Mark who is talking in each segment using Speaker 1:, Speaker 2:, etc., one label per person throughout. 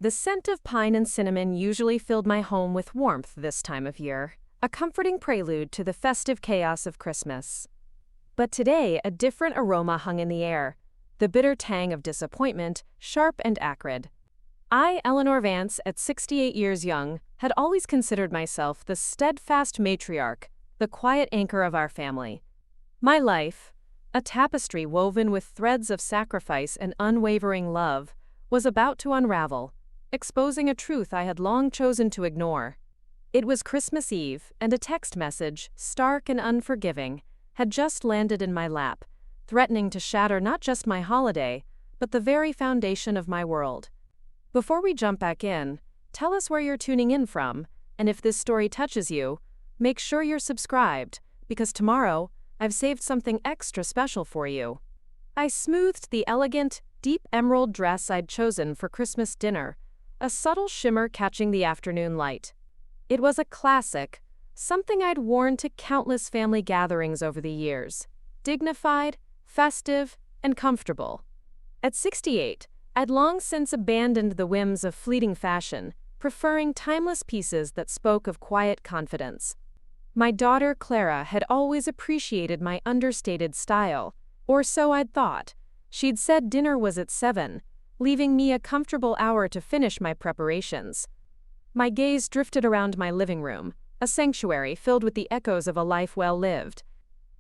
Speaker 1: The scent of pine and cinnamon usually filled my home with warmth this time of year, a comforting prelude to the festive chaos of Christmas. But today, a different aroma hung in the air, the bitter tang of disappointment, sharp and acrid. I, Eleanor Vance, at 68 years young, had always considered myself the steadfast matriarch, the quiet anchor of our family. My life, a tapestry woven with threads of sacrifice and unwavering love, was about to unravel, exposing a truth I had long chosen to ignore. It was Christmas Eve, and a text message, stark and unforgiving, had just landed in my lap, threatening to shatter not just my holiday, but the very foundation of my world. Before we jump back in, tell us where you're tuning in from, and if this story touches you, make sure you're subscribed, because tomorrow, I've saved something extra special for you. I smoothed the elegant, deep emerald dress I'd chosen for Christmas dinner, a subtle shimmer catching the afternoon light. It was a classic, something I'd worn to countless family gatherings over the years. Dignified, festive, and comfortable. At 68, I'd long since abandoned the whims of fleeting fashion, preferring timeless pieces that spoke of quiet confidence. My daughter Clara had always appreciated my understated style, or so I'd thought. She'd said dinner was at 7, leaving me a comfortable hour to finish my preparations. My gaze drifted around my living room, a sanctuary filled with the echoes of a life well lived.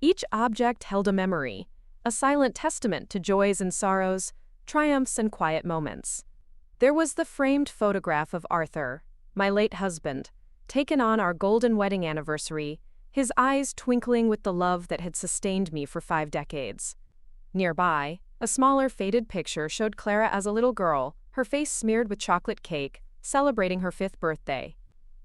Speaker 1: Each object held a memory, a silent testament to joys and sorrows, triumphs and quiet moments. There was the framed photograph of Arthur, my late husband, taken on our golden wedding anniversary, his eyes twinkling with the love that had sustained me for 5 decades. Nearby, a smaller faded picture showed Clara as a little girl, her face smeared with chocolate cake, celebrating her 5th birthday.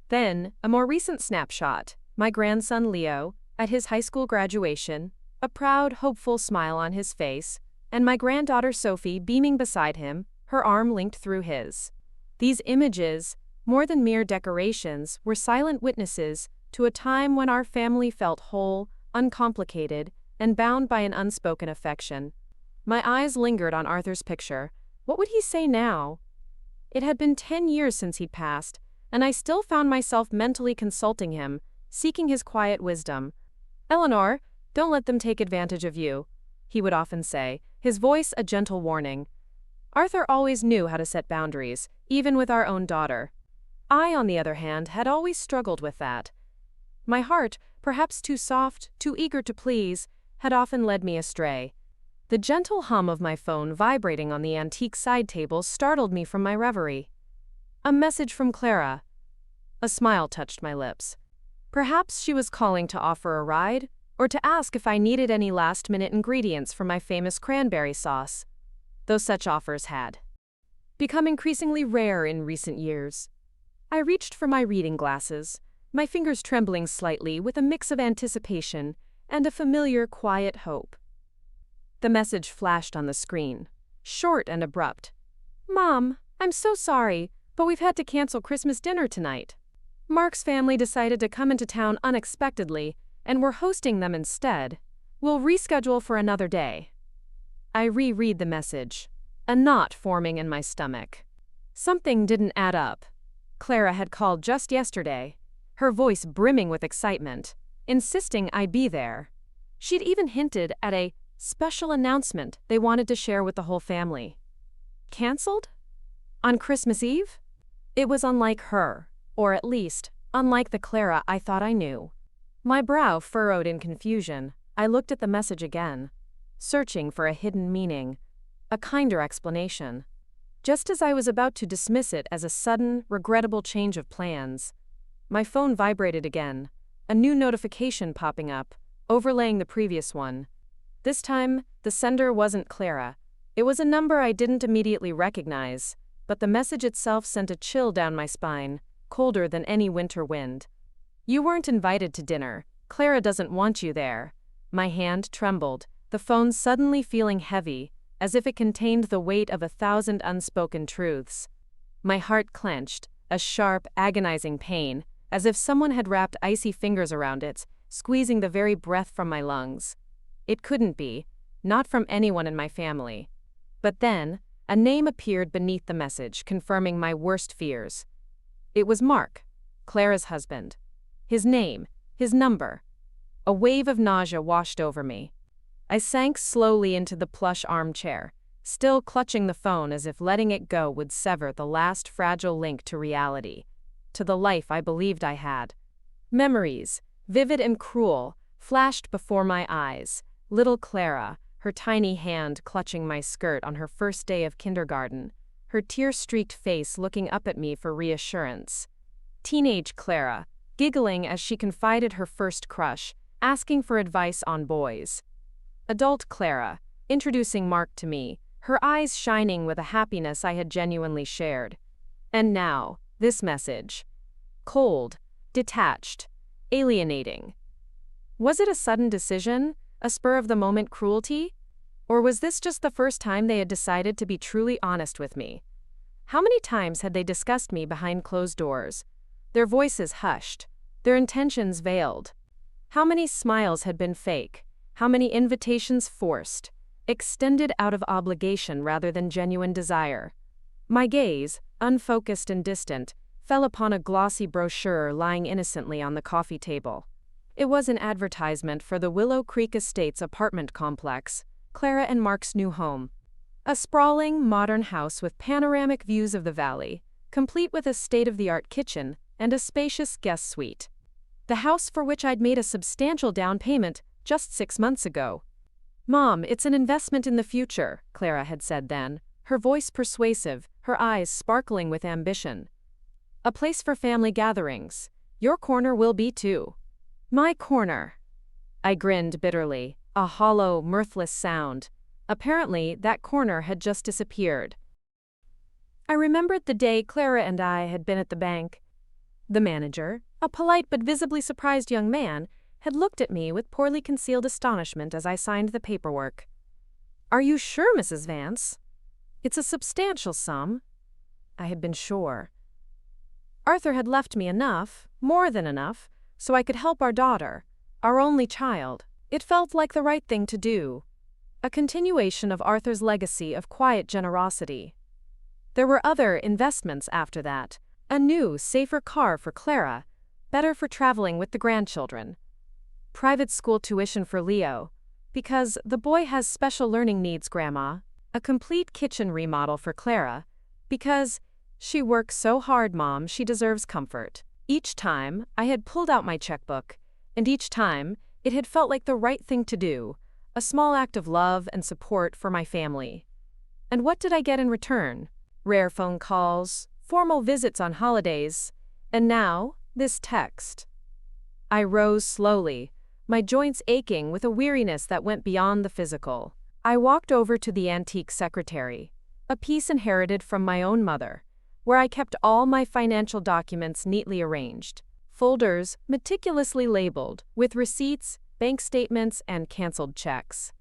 Speaker 1: Then, a more recent snapshot, my grandson Leo, at his high school graduation, a proud, hopeful smile on his face, and my granddaughter Sophie beaming beside him, her arm linked through his. These images, more than mere decorations, were silent witnesses to a time when our family felt whole, uncomplicated, and bound by an unspoken affection. My eyes lingered on Arthur's picture. What would he say now? It had been 10 years since he'd passed, and I still found myself mentally consulting him, seeking his quiet wisdom. "Eleanor, don't let them take advantage of you," he would often say, his voice a gentle warning. Arthur always knew how to set boundaries, even with our own daughter. I, on the other hand, had always struggled with that. My heart, perhaps too soft, too eager to please, had often led me astray. The gentle hum of my phone vibrating on the antique side table startled me from my reverie. A message from Clara. A smile touched my lips. Perhaps she was calling to offer a ride, or to ask if I needed any last-minute ingredients for my famous cranberry sauce, though such offers had become increasingly rare in recent years. I reached for my reading glasses, my fingers trembling slightly with a mix of anticipation and a familiar, quiet hope. The message flashed on the screen, short and abrupt. "Mom, I'm so sorry, but we've had to cancel Christmas dinner tonight. Mark's family decided to come into town unexpectedly, and we're hosting them instead. We'll reschedule for another day." I reread the message, a knot forming in my stomach. Something didn't add up. Clara had called just yesterday, her voice brimming with excitement, insisting I be there. She'd even hinted at a special announcement they wanted to share with the whole family. Cancelled? On Christmas Eve? It was unlike her, or at least, unlike the Clara I thought I knew. My brow furrowed in confusion. I looked at the message again, searching for a hidden meaning, a kinder explanation. Just as I was about to dismiss it as a sudden, regrettable change of plans, my phone vibrated again, a new notification popping up, overlaying the previous one. This time, the sender wasn't Clara. It was a number I didn't immediately recognize, but the message itself sent a chill down my spine, colder than any winter wind. "You weren't invited to dinner. Clara doesn't want you there." My hand trembled, the phone suddenly feeling heavy, as if it contained the weight of 1,000 unspoken truths. My heart clenched, a sharp, agonizing pain, as if someone had wrapped icy fingers around it, squeezing the very breath from my lungs. It couldn't be, not from anyone in my family. But then, A name appeared beneath the message, confirming my worst fears. It was Mark, Clara's husband. His name, his number. A wave of nausea washed over me. I sank slowly into the plush armchair, still clutching the phone as if letting it go would sever the last fragile link to reality, to the life I believed I had. Memories, vivid and cruel, flashed before my eyes. Little Clara, her tiny hand clutching my skirt on her first day of kindergarten, her tear-streaked face looking up at me for reassurance. Teenage Clara, giggling as she confided her first crush, asking for advice on boys. Adult Clara, introducing Mark to me, her eyes shining with a happiness I had genuinely shared. And now, this message. Cold, detached, alienating. Was it a sudden decision, a spur-of-the-moment cruelty? Or was this just the first time they had decided to be truly honest with me? How many times had they discussed me behind closed doors? Their voices hushed, their intentions veiled. How many smiles had been fake? How many invitations forced, extended out of obligation rather than genuine desire? My gaze, unfocused and distant, fell upon a glossy brochure lying innocently on the coffee table. It was an advertisement for the Willow Creek Estates apartment complex, Clara and Mark's new home. A sprawling, modern house with panoramic views of the valley, complete with a state-of-the-art kitchen and a spacious guest suite. The house for which I'd made a substantial down payment just 6 months ago. "Mom, it's an investment in the future," Clara had said then, her voice persuasive, her eyes sparkling with ambition. "A place for family gatherings. Your corner will be too." My corner. I grinned bitterly, a hollow, mirthless sound. Apparently, that corner had just disappeared. I remembered the day Clara and I had been at the bank. The manager, a polite but visibly surprised young man, had looked at me with poorly concealed astonishment as I signed the paperwork. "Are you sure, Mrs. Vance? It's a substantial sum." I had been sure. Arthur had left me enough, more than enough, so I could help our daughter, our only child. It felt like the right thing to do. A continuation of Arthur's legacy of quiet generosity. There were other investments after that. A new, safer car for Clara, better for traveling with the grandchildren. Private school tuition for Leo, because the boy has special learning needs, Grandma. A complete kitchen remodel for Clara, because she works so hard, Mom, she deserves comfort. Each time, I had pulled out my checkbook, and each time, it had felt like the right thing to do, a small act of love and support for my family. And what did I get in return? Rare phone calls, formal visits on holidays, and now, this text. I rose slowly, my joints aching with a weariness that went beyond the physical. I walked over to the antique secretary, a piece inherited from my own mother, where I kept all my financial documents neatly arranged. Folders meticulously labeled, with receipts, bank statements, and canceled checks.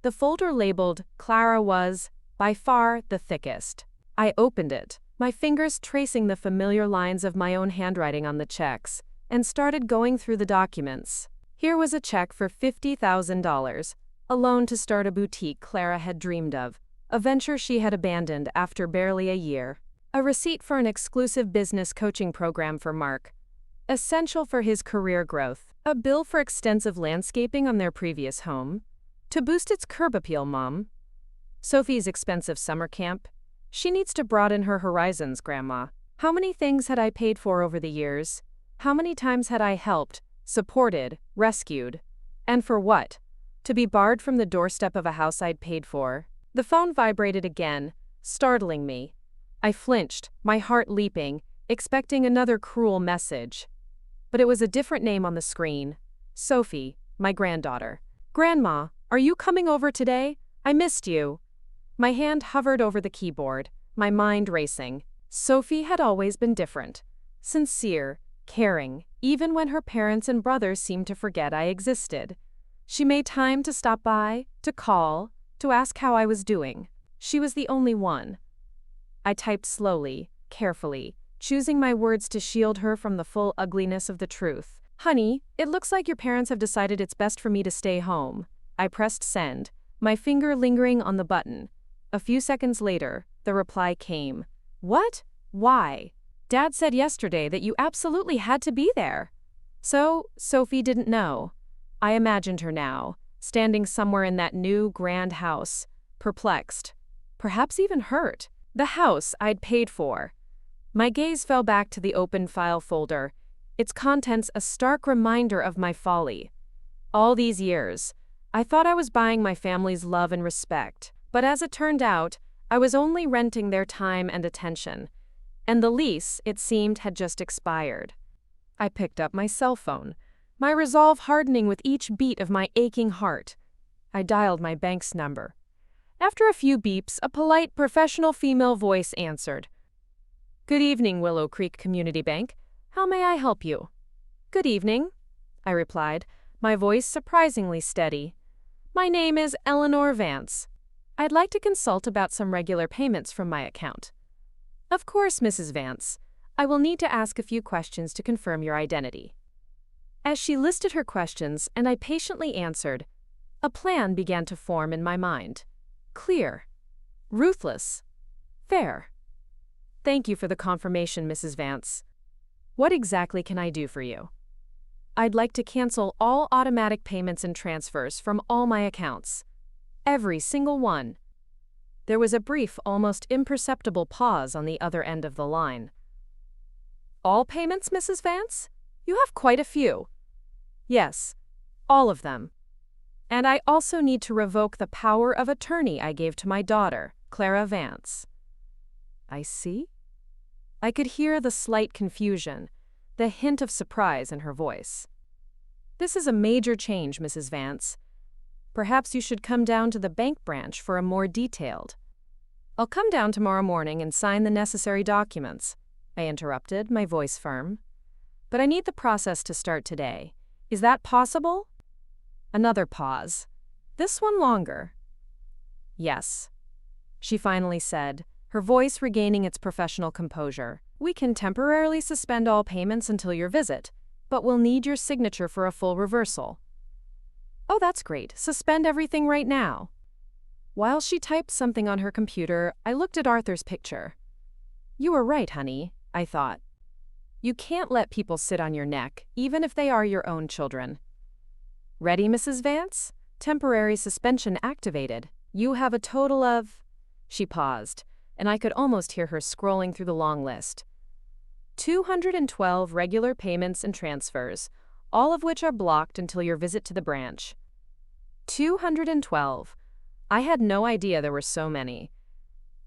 Speaker 1: The folder labeled Clara was, by far, the thickest. I opened it, my fingers tracing the familiar lines of my own handwriting on the checks, and started going through the documents. Here was a check for $50,000, a loan to start a boutique Clara had dreamed of, a venture she had abandoned after barely a year. A receipt for an exclusive business coaching program for Mark, essential for his career growth. A bill for extensive landscaping on their previous home, to boost its curb appeal, Mom. Sophie's expensive summer camp. She needs to broaden her horizons, Grandma. How many things had I paid for over the years? How many times had I helped, supported, rescued? And for what? To be barred from the doorstep of a house I'd paid for? The phone vibrated again, startling me. I flinched, my heart leaping, expecting another cruel message. But it was a different name on the screen. Sophie, my granddaughter. "Grandma, are you coming over today? I missed you." My hand hovered over the keyboard, my mind racing. Sophie had always been different. Sincere, caring, even when her parents and brothers seemed to forget I existed. She made time to stop by, to call, to ask how I was doing. She was the only one. I typed slowly, carefully, choosing my words to shield her from the full ugliness of the truth. "Honey, it looks like your parents have decided it's best for me to stay home." I pressed send, my finger lingering on the button. A few seconds later, the reply came. What? Why? Dad said yesterday that you absolutely had to be there. So, Sophie didn't know. I imagined her now, standing somewhere in that new, grand house, perplexed, perhaps even hurt. The house I'd paid for. My gaze fell back to the open file folder, its contents a stark reminder of my folly. All these years, I thought I was buying my family's love and respect, but as it turned out, I was only renting their time and attention, and the lease, it seemed, had just expired. I picked up my cell phone, my resolve hardening with each beat of my aching heart. I dialed my bank's number. After a few beeps, a polite, professional female voice answered. "Good evening, Willow Creek Community Bank. How may I help you?" "Good evening," I replied, my voice surprisingly steady. "My name is Eleanor Vance. I'd like to consult about some regular payments from my account." "Of course, Mrs. Vance. I will need to ask a few questions to confirm your identity." As she listed her questions and I patiently answered, a plan began to form in my mind. Clear. Ruthless. Fair. "Thank you for the confirmation, Mrs. Vance. What exactly can I do for you?" "I'd like to cancel all automatic payments and transfers from all my accounts. Every single one." There was a brief, almost imperceptible pause on the other end of the line. "All payments, Mrs. Vance? You have quite a few." "Yes, all of them. And I also need to revoke the power of attorney I gave to my daughter, Clara Vance." "I see." I could hear the slight confusion, the hint of surprise in her voice. "This is a major change, Mrs. Vance. Perhaps you should come down to the bank branch for a more detailed—" "I'll come down tomorrow morning and sign the necessary documents," I interrupted, my voice firm. "But I need the process to start today. Is that possible?" Another pause. This one longer. "Yes," she finally said, her voice regaining its professional composure. "We can temporarily suspend all payments until your visit, but we'll need your signature for a full reversal." "Oh, that's great. Suspend everything right now." While she typed something on her computer, I looked at Arthur's picture. "You were right, honey," I thought. "You can't let people sit on your neck, even if they are your own children." "Ready, Mrs. Vance? Temporary suspension activated. You have a total of—" She paused, and I could almost hear her scrolling through the long list. 212 regular payments and transfers, all of which are blocked until your visit to the branch. 212. I had no idea there were so many.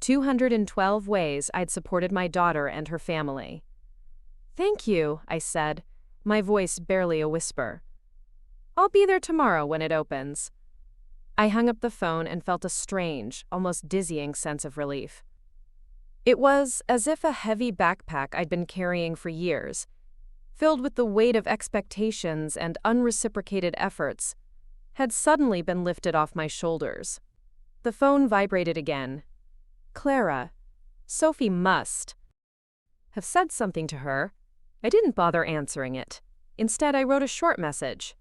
Speaker 1: 212 ways I'd supported my daughter and her family. "Thank you," I said, my voice barely a whisper. "I'll be there tomorrow when it opens." I hung up the phone and felt a strange, almost dizzying sense of relief. It was as if a heavy backpack I'd been carrying for years, filled with the weight of expectations and unreciprocated efforts, had suddenly been lifted off my shoulders. The phone vibrated again. Clara. Sophie must have said something to her. I didn't bother answering it. Instead, I wrote a short message.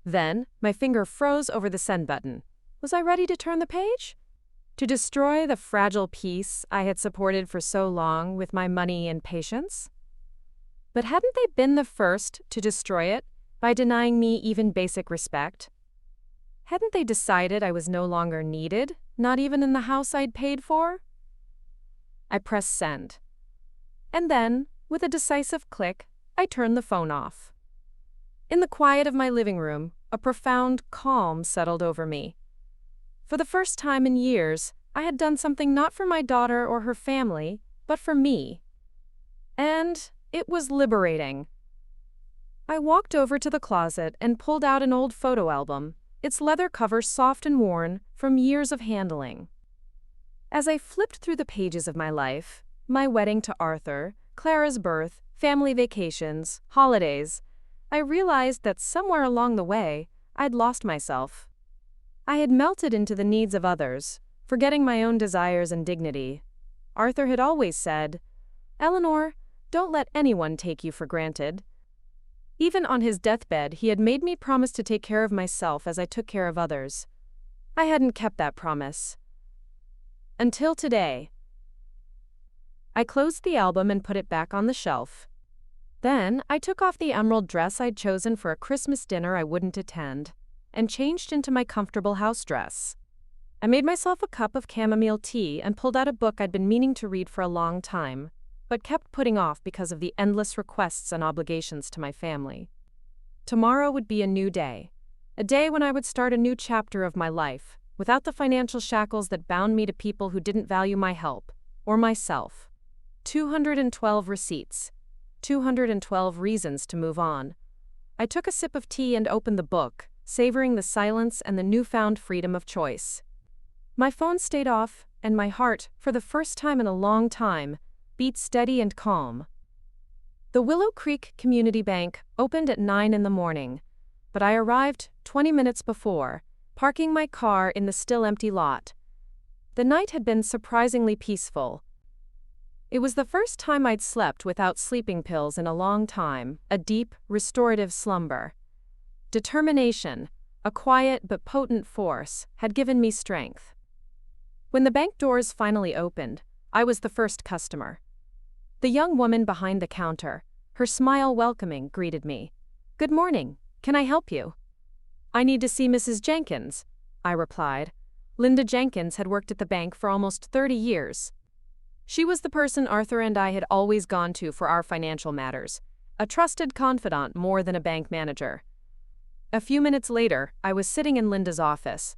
Speaker 1: Then, my finger froze over the send button. Was I ready to turn the page? To destroy the fragile peace I had supported for so long with my money and patience? But hadn't they been the first to destroy it by denying me even basic respect? Hadn't they decided I was no longer needed, not even in the house I'd paid for? I pressed send. And then, with a decisive click, I turned the phone off. In the quiet of my living room, a profound calm settled over me. For the first time in years, I had done something not for my daughter or her family, but for me. And it was liberating. I walked over to the closet and pulled out an old photo album, its leather cover soft and worn from years of handling. As I flipped through the pages of my life, my wedding to Arthur, Clara's birth, family vacations, holidays, I realized that somewhere along the way, I'd lost myself. I had melted into the needs of others, forgetting my own desires and dignity. Arthur had always said, "Eleanor, don't let anyone take you for granted." Even on his deathbed, he had made me promise to take care of myself as I took care of others. I hadn't kept that promise. Until today, I closed the album and put it back on the shelf. Then, I took off the emerald dress I'd chosen for a Christmas dinner I wouldn't attend, and changed into my comfortable house dress. I made myself a cup of chamomile tea and pulled out a book I'd been meaning to read for a long time, but kept putting off because of the endless requests and obligations to my family. Tomorrow would be a new day. A day when I would start a new chapter of my life, without the financial shackles that bound me to people who didn't value my help, or myself. 212 receipts. 212 reasons to move on. I took a sip of tea and opened the book, savoring the silence and the newfound freedom of choice. My phone stayed off, and my heart, for the first time in a long time, beat steady and calm. The Willow Creek Community Bank opened at 9 in the morning, but I arrived 20 minutes before, parking my car in the still empty lot. The night had been surprisingly peaceful. It was the first time I'd slept without sleeping pills in a long time, a deep, restorative slumber. Determination, a quiet but potent force, had given me strength. When the bank doors finally opened, I was the first customer. The young woman behind the counter, her smile welcoming, greeted me. "Good morning. Can I help you?" "I need to see Mrs. Jenkins," I replied. Linda Jenkins had worked at the bank for almost 30 years. She was the person Arthur and I had always gone to for our financial matters, a trusted confidant more than a bank manager. A few minutes later, I was sitting in Linda's office.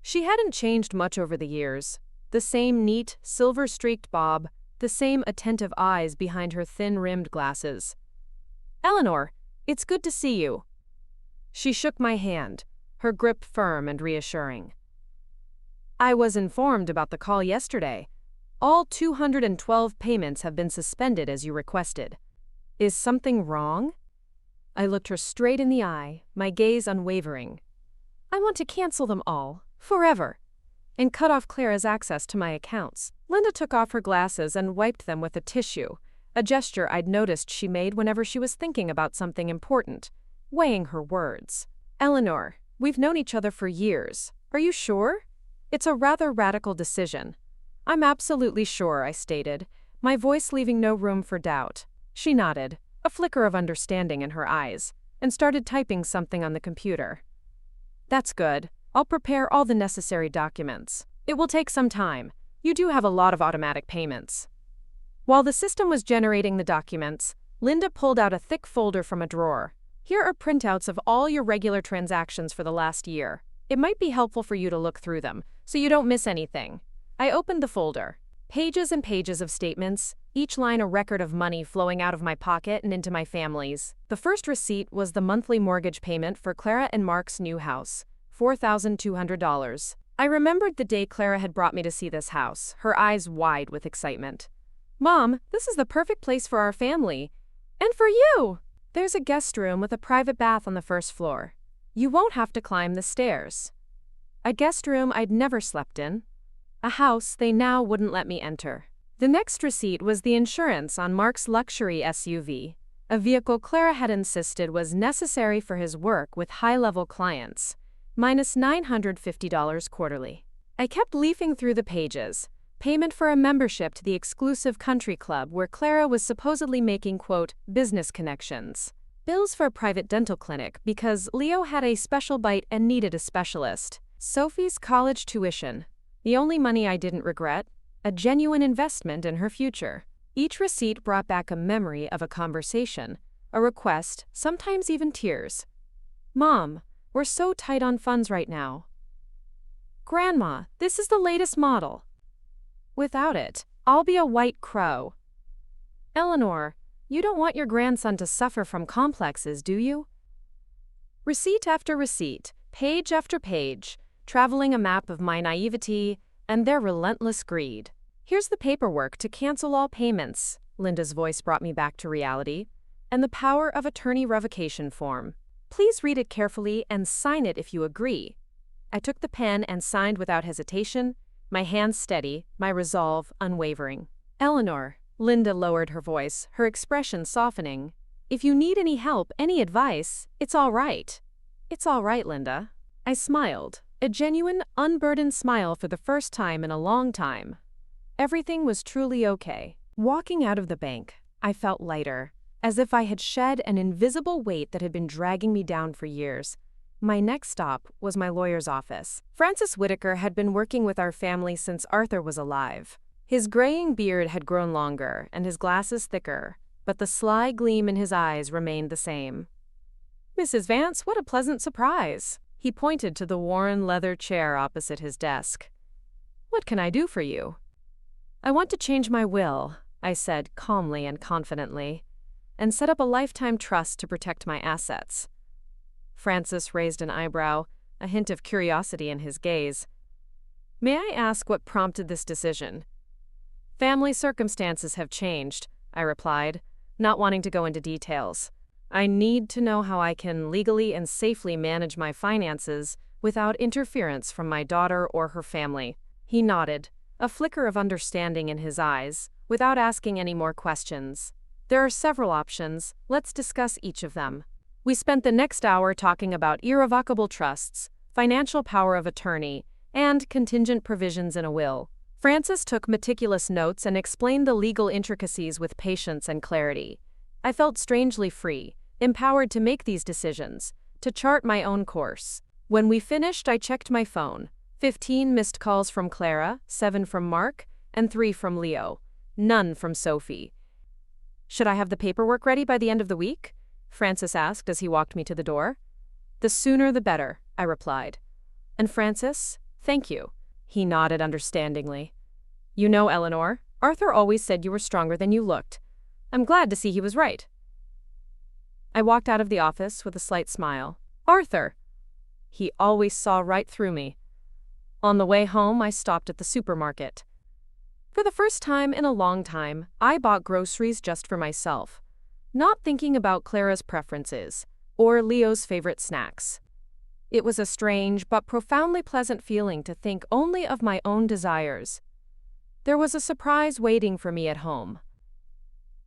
Speaker 1: She hadn't changed much over the years. The same neat, silver-streaked bob, the same attentive eyes behind her thin-rimmed glasses. "Eleanor, it's good to see you." She shook my hand, her grip firm and reassuring. "I was informed about the call yesterday. All 212 payments have been suspended as you requested. Is something wrong?" I looked her straight in the eye, my gaze unwavering. "I want to cancel them all, forever, and cut off Clara's access to my accounts." Linda took off her glasses and wiped them with a tissue, a gesture I'd noticed she made whenever she was thinking about something important, weighing her words. "Eleanor, we've known each other for years. Are you sure? It's a rather radical decision." "I'm absolutely sure," I stated, my voice leaving no room for doubt. She nodded, a flicker of understanding in her eyes, and started typing something on the computer. "That's good. I'll prepare all the necessary documents. It will take some time. You do have a lot of automatic payments." While the system was generating the documents, Linda pulled out a thick folder from a drawer. "Here are printouts of all your regular transactions for the last year. It might be helpful for you to look through them, so you don't miss anything." I opened the folder. Pages and pages of statements, each line a record of money flowing out of my pocket and into my family's. The first receipt was the monthly mortgage payment for Clara and Mark's new house, $4,200. I remembered the day Clara had brought me to see this house, her eyes wide with excitement. "Mom, this is the perfect place for our family. And for you! There's a guest room with a private bath on the first floor. You won't have to climb the stairs." A guest room I'd never slept in. A house they now wouldn't let me enter. The next receipt was the insurance on Mark's luxury SUV, a vehicle Clara had insisted was necessary for his work with high-level clients, minus $950 quarterly. I kept leafing through the pages. Payment for a membership to the exclusive country club where Clara was supposedly making, quote, business connections. Bills for a private dental clinic because Leo had a special bite and needed a specialist. Sophie's college tuition. The only money I didn't regret, a genuine investment in her future. Each receipt brought back a memory of a conversation, a request, sometimes even tears. "Mom, we're so tight on funds right now." "Grandma, this is the latest model. Without it, I'll be a white crow." "Eleanor, you don't want your grandson to suffer from complexes, do you?" Receipt after receipt, page after page, traveling a map of my naivety and their relentless greed. "Here's the paperwork to cancel all payments," Linda's voice brought me back to reality, "and the power of attorney revocation form. Please read it carefully and sign it if you agree." I took the pen and signed without hesitation, my hands steady, my resolve unwavering. "Eleanor," Linda lowered her voice, her expression softening, "if you need any help, any advice, it's all right." "It's all right, Linda." I smiled, a genuine, unburdened smile for the first time in a long time. Everything was truly okay. Walking out of the bank, I felt lighter, as if I had shed an invisible weight that had been dragging me down for years. My next stop was my lawyer's office. Francis Whitaker had been working with our family since Arthur was alive. His graying beard had grown longer and his glasses thicker, but the sly gleam in his eyes remained the same. "Mrs. Vance, what a pleasant surprise." He pointed to the worn leather chair opposite his desk. "What can I do for you?" "I want to change my will," I said calmly and confidently, "and set up a lifetime trust to protect my assets." Francis raised an eyebrow, a hint of curiosity in his gaze. "May I ask what prompted this decision?" "Family circumstances have changed," I replied, not wanting to go into details. "I need to know how I can legally and safely manage my finances without interference from my daughter or her family." He nodded, a flicker of understanding in his eyes, without asking any more questions. "There are several options. Let's discuss each of them." We spent the next hour talking about irrevocable trusts, financial power of attorney, and contingent provisions in a will. Francis took meticulous notes and explained the legal intricacies with patience and clarity. I felt strangely free, empowered to make these decisions, to chart my own course. When we finished, I checked my phone. 15 missed calls from Clara, 7 from Mark, and 3 from Leo. None from Sophie. "Should I have the paperwork ready by the end of the week?" Francis asked as he walked me to the door. "The sooner the better," I replied. "And Francis, thank you." He nodded understandingly. "You know, Eleanor, Arthur always said you were stronger than you looked. I'm glad to see he was right." I walked out of the office with a slight smile. Arthur! He always saw right through me. On the way home, I stopped at the supermarket. For the first time in a long time, I bought groceries just for myself, not thinking about Clara's preferences or Leo's favorite snacks. It was a strange but profoundly pleasant feeling to think only of my own desires. There was a surprise waiting for me at home.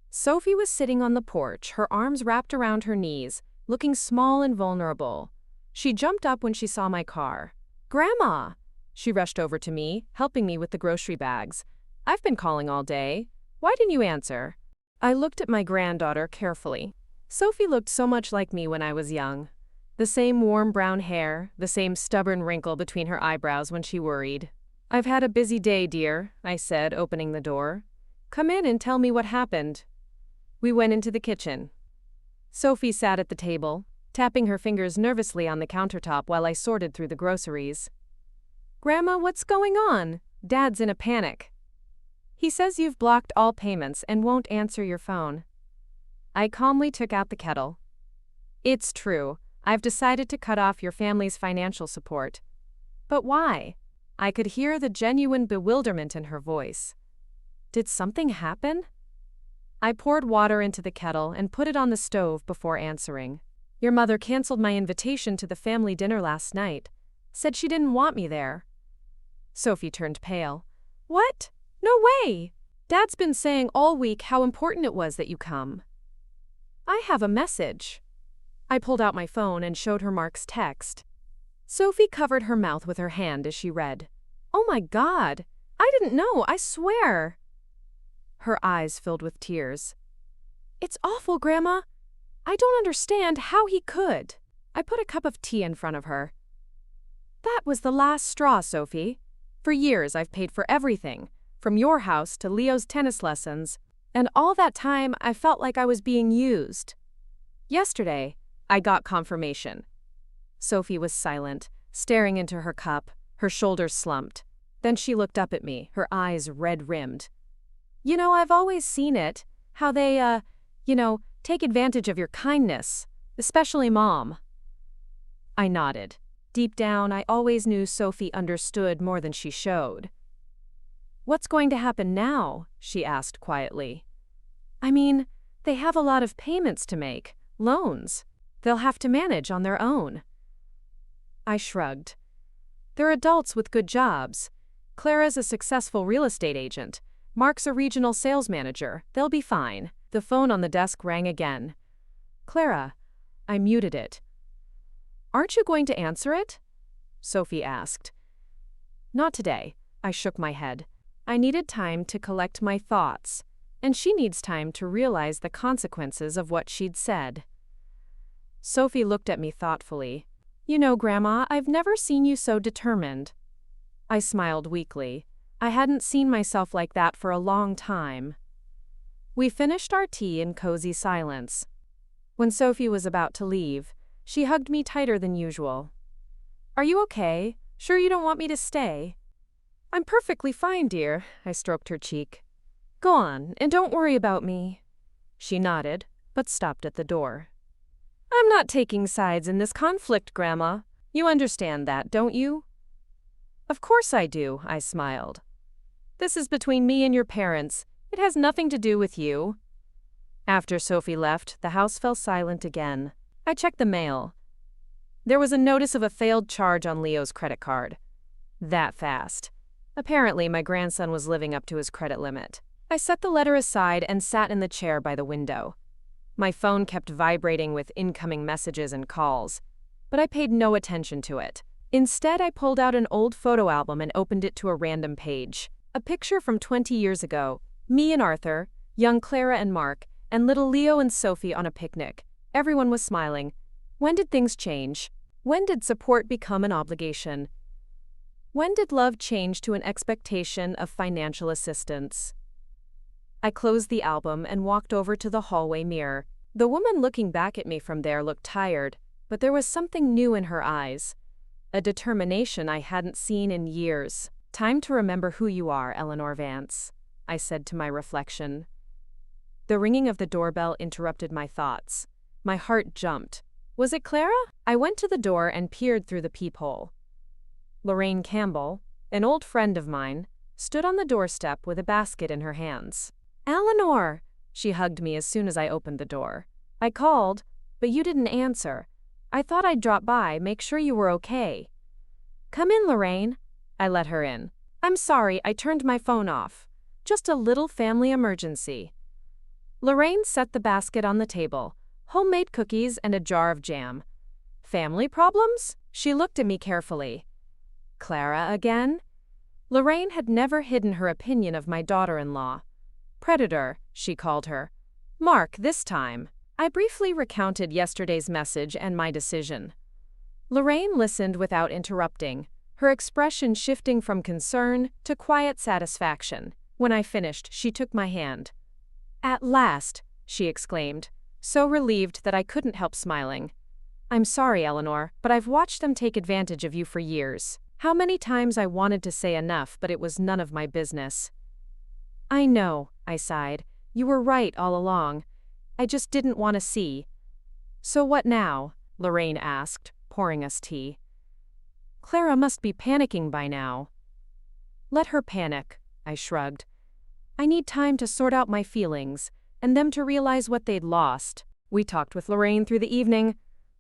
Speaker 1: Sophie was sitting on the porch, her arms wrapped around her knees, looking small and vulnerable. She jumped up when she saw my car. "Grandma!" She rushed over to me, helping me with the grocery bags. "I've been calling all day. Why didn't you answer?" I looked at my granddaughter carefully. Sophie looked so much like me when I was young. The same warm brown hair, the same stubborn wrinkle between her eyebrows when she worried. "I've had a busy day, dear," I said, opening the door. "Come in and tell me what happened." We went into the kitchen. Sophie sat at the table, tapping her fingers nervously on the countertop while I sorted through the groceries. "Grandma, what's going on? Dad's in a panic. He says you've blocked all payments and won't answer your phone." I calmly took out the kettle. "It's true. I've decided to cut off your family's financial support." "But why?" I could hear the genuine bewilderment in her voice. Did something happen? I poured water into the kettle and put it on the stove before answering. "Your mother canceled my invitation to the family dinner last night. Said she didn't want me there." Sophie turned pale. "What? No way! Dad's been saying all week how important it was that you come." "I have a message." I pulled out my phone and showed her Mark's text. Sophie covered her mouth with her hand as she read. "Oh my God! I didn't know, I swear!" Her eyes filled with tears. "It's awful, Grandma. I don't understand how he could." I put a cup of tea in front of her. "That was the last straw, Sophie. For years I've paid for everything, from your house to Leo's tennis lessons, and all that time I felt like I was being used. Yesterday, I got confirmation." Sophie was silent, staring into her cup, her shoulders slumped. Then she looked up at me, her eyes red-rimmed. "You know, I've always seen it, how they, take advantage of your kindness, especially Mom." I nodded. Deep down, I always knew Sophie understood more than she showed. "What's going to happen now?" she asked quietly. "I mean, they have a lot of payments to make, loans. They'll have to manage on their own." I shrugged. "They're adults with good jobs. Clara's a successful real estate agent. Mark's a regional sales manager. They'll be fine." The phone on the desk rang again. "Clara." I muted it. "Aren't you going to answer it?" Sophie asked. "Not today." I shook my head. I needed time to collect my thoughts. and she needs time to realize the consequences of what she'd said. Sophie looked at me thoughtfully. You know, Grandma, I've never seen you so determined. I smiled weakly. I hadn't seen myself like that for a long time. We finished our tea in cozy silence. When Sophie was about to leave, she hugged me tighter than usual. Are you okay? Sure you don't want me to stay? I'm perfectly fine, dear, I stroked her cheek. Go on, and don't worry about me. She nodded, but stopped at the door. I'm not taking sides in this conflict, Grandma. You understand that, don't you? Of course I do, I smiled. This is between me and your parents. It has nothing to do with you. After Sophie left, the house fell silent again. I checked the mail. There was a notice of a failed charge on Leo's credit card. That fast. Apparently, my grandson was living up to his credit limit. I set the letter aside and sat in the chair by the window. My phone kept vibrating with incoming messages and calls, but I paid no attention to it. Instead, I pulled out an old photo album and opened it to a random page. A picture from 20 years ago, me and Arthur, young Clara and Mark, and little Leo and Sophie on a picnic. Everyone was smiling. When did things change? When did support become an obligation? When did love change to an expectation of financial assistance? I closed the album and walked over to the hallway mirror. The woman looking back at me from there looked tired, but there was something new in her eyes. A determination I hadn't seen in years. Time to remember who you are, Eleanor Vance, I said to my reflection. The ringing of the doorbell interrupted my thoughts. My heart jumped. Was it Clara? I went to the door and peered through the peephole. Lorraine Campbell, an old friend of mine, stood on the doorstep with a basket in her hands. Eleanor! She hugged me as soon as I opened the door. I called, but you didn't answer. I thought I'd drop by, make sure you were okay. Come in, Lorraine. I let her in. I'm sorry, I turned my phone off. Just a little family emergency. Lorraine set the basket on the table, homemade cookies and a jar of jam. Family problems? She looked at me carefully. Clara again? Lorraine had never hidden her opinion of my daughter-in-law. Predator, she called her. Mark, this time. I briefly recounted yesterday's message and my decision. Lorraine listened without interrupting, her expression shifting from concern to quiet satisfaction. When I finished, she took my hand. At last, she exclaimed, so relieved that I couldn't help smiling. I'm sorry, Eleanor, but I've watched them take advantage of you for years. How many times I wanted to say enough, but it was none of my business. I know, I sighed. You were right all along. I just didn't want to see. So what now? Lorraine asked, pouring us tea. Clara must be panicking by now. Let her panic, I shrugged. I need time to sort out my feelings, and them to realize what they'd lost. We talked with Lorraine through the evening.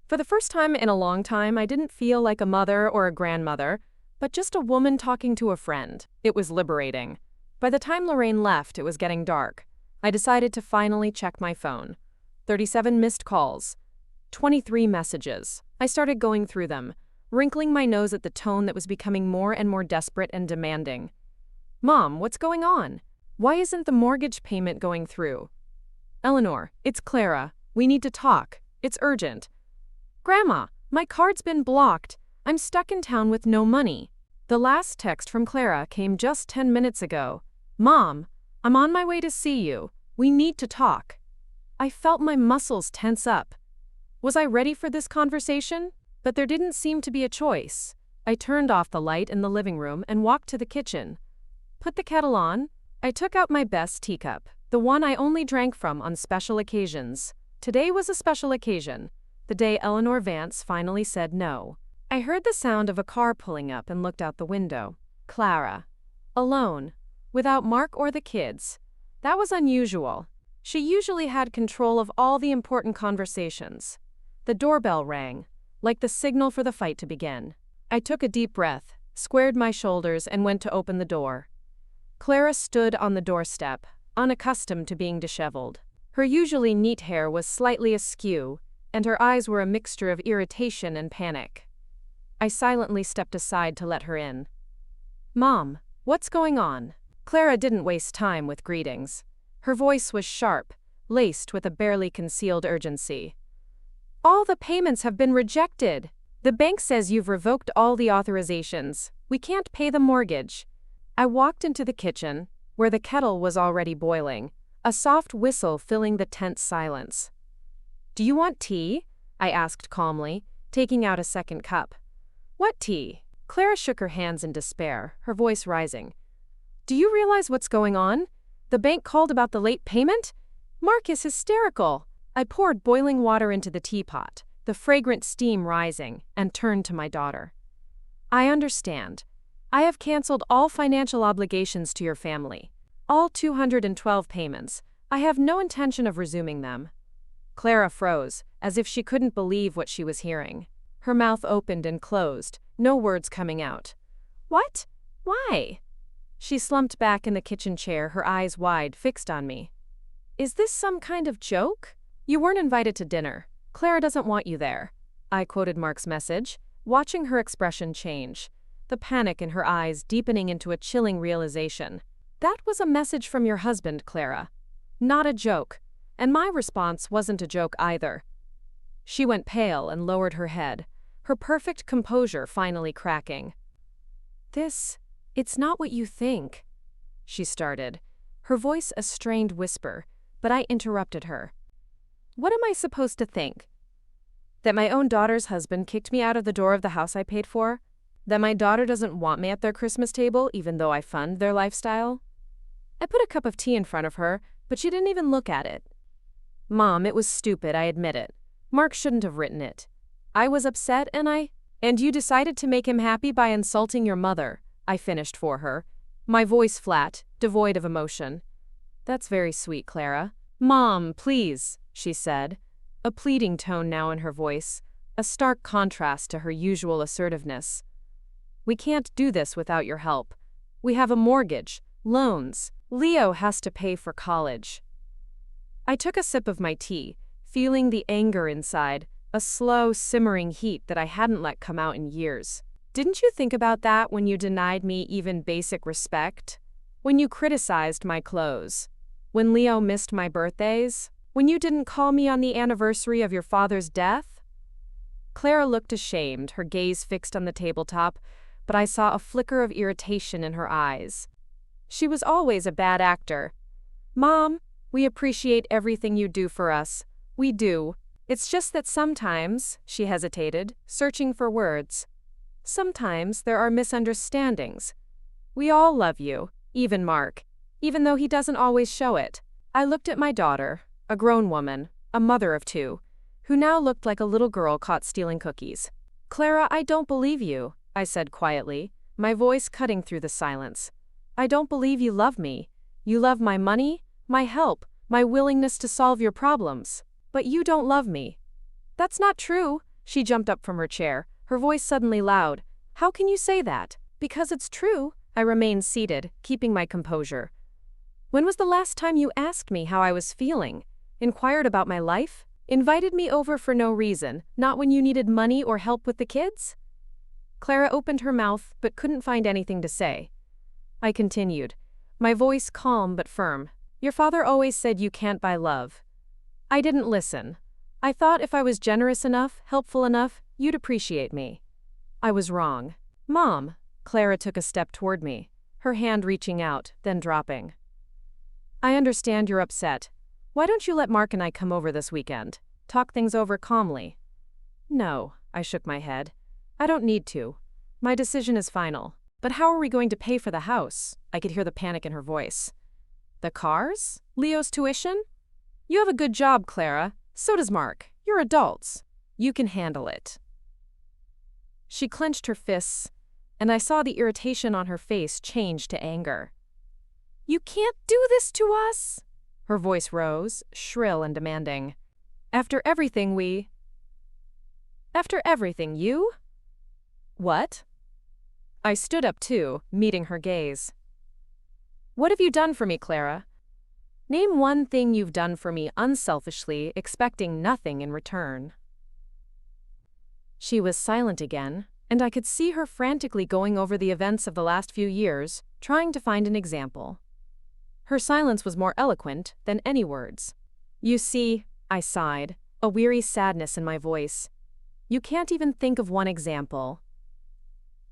Speaker 1: For the first time in a long time, I didn't feel like a mother or a grandmother, but just a woman talking to a friend. It was liberating. By the time Lorraine left, it was getting dark. I decided to finally check my phone. 37 missed calls. 23 messages. I started going through them, wrinkling my nose at the tone that was becoming more and more desperate and demanding. Mom, what's going on? Why isn't the mortgage payment going through? Eleanor, it's Clara. We need to talk. It's urgent. Grandma, my card's been blocked. I'm stuck in town with no money. The last text from Clara came just 10 minutes ago. Mom, I'm on my way to see you. We need to talk. I felt my muscles tense up. Was I ready for this conversation? But there didn't seem to be a choice. I turned off the light in the living room and walked to the kitchen. Put the kettle on. I took out my best teacup, the one I only drank from on special occasions. Today was a special occasion, the day Eleanor Vance finally said no. I heard the sound of a car pulling up and looked out the window. Clara. Alone. Without Mark or the kids. That was unusual. She usually had control of all the important conversations. The doorbell rang, like the signal for the fight to begin. I took a deep breath, squared my shoulders, and went to open the door. Clara stood on the doorstep, unaccustomed to being disheveled. Her usually neat hair was slightly askew, and her eyes were a mixture of irritation and panic. I silently stepped aside to let her in. Mom, what's going on? Clara didn't waste time with greetings. Her voice was sharp, laced with a barely concealed urgency. "All the payments have been rejected. The bank says you've revoked all the authorizations. We can't pay the mortgage." I walked into the kitchen, where the kettle was already boiling, a soft whistle filling the tense silence. "Do you want tea?" I asked calmly, taking out a second cup. "What tea?" Clara shook her hands in despair, her voice rising. "Do you realize what's going on? The bank called about the late payment? Mark is hysterical." I poured boiling water into the teapot, the fragrant steam rising, and turned to my daughter. "I understand. I have canceled all financial obligations to your family. All 212 payments. I have no intention of resuming them." Clara froze, as if she couldn't believe what she was hearing. Her mouth opened and closed, no words coming out. "What? Why?" She slumped back in the kitchen chair, her eyes wide, fixed on me. "Is this some kind of joke? You weren't invited to dinner. Clara doesn't want you there." I quoted Mark's message, watching her expression change, the panic in her eyes deepening into a chilling realization. "That was a message from your husband, Clara. Not a joke. And my response wasn't a joke either." She went pale and lowered her head, her perfect composure finally cracking. "It's not what you think," she started, her voice a strained whisper, but I interrupted her. "What am I supposed to think? That my own daughter's husband kicked me out of the door of the house I paid for? That my daughter doesn't want me at their Christmas table even though I fund their lifestyle?" I put a cup of tea in front of her, but she didn't even look at it. "Mom, it was stupid, I admit it. Mark shouldn't have written it. I was upset and you decided to make him happy by insulting your mother," I finished for her, my voice flat, devoid of emotion. "That's very sweet, Clara." "Mom, please," she said, a pleading tone now in her voice, a stark contrast to her usual assertiveness. "We can't do this without your help. We have a mortgage, loans. Leo has to pay for college." I took a sip of my tea, feeling the anger inside, a slow, simmering heat that I hadn't let come out in years. "Didn't you think about that when you denied me even basic respect? When you criticized my clothes? When Leo missed my birthdays? When you didn't call me on the anniversary of your father's death?" Clara looked ashamed, her gaze fixed on the tabletop, but I saw a flicker of irritation in her eyes. She was always a bad actor. "Mom, we appreciate everything you do for us. We do. It's just that sometimes," she hesitated, searching for words, "sometimes there are misunderstandings. We all love you, even Mark, even though he doesn't always show it." I looked at my daughter, a grown woman, a mother of two, who now looked like a little girl caught stealing cookies. "Clara, I don't believe you," I said quietly, my voice cutting through the silence. "I don't believe you love me. You love my money, my help, my willingness to solve your problems. But you don't love me." "That's not true." She jumped up from her chair, her voice suddenly loud. "How can you say that?" "Because it's true." I remained seated, keeping my composure. "When was the last time you asked me how I was feeling? Inquired about my life? Invited me over for no reason, not when you needed money or help with the kids?" Clara opened her mouth but couldn't find anything to say. I continued, my voice calm but firm. "Your father always said you can't buy love. I didn't listen. I thought if I was generous enough, helpful enough, you'd appreciate me. I was wrong." "Mom." Clara took a step toward me, her hand reaching out, then dropping. "I understand you're upset. Why don't you let Mark and I come over this weekend? Talk things over calmly." "No," I shook my head. "I don't need to. My decision is final." "But how are we going to pay for the house?" I could hear the panic in her voice. "The cars? Leo's tuition? You have a good job, Clara. So does Mark. You're adults. You can handle it." She clenched her fists, and I saw the irritation on her face change to anger. "You can't do this to us!" Her voice rose, shrill and demanding. After everything you?" "What?" I stood up too, meeting her gaze. "What have you done for me, Clara? Name one thing you've done for me unselfishly, expecting nothing in return." She was silent again, and I could see her frantically going over the events of the last few years, trying to find an example. Her silence was more eloquent than any words. "You see," I sighed, a weary sadness in my voice. "You can't even think of one example."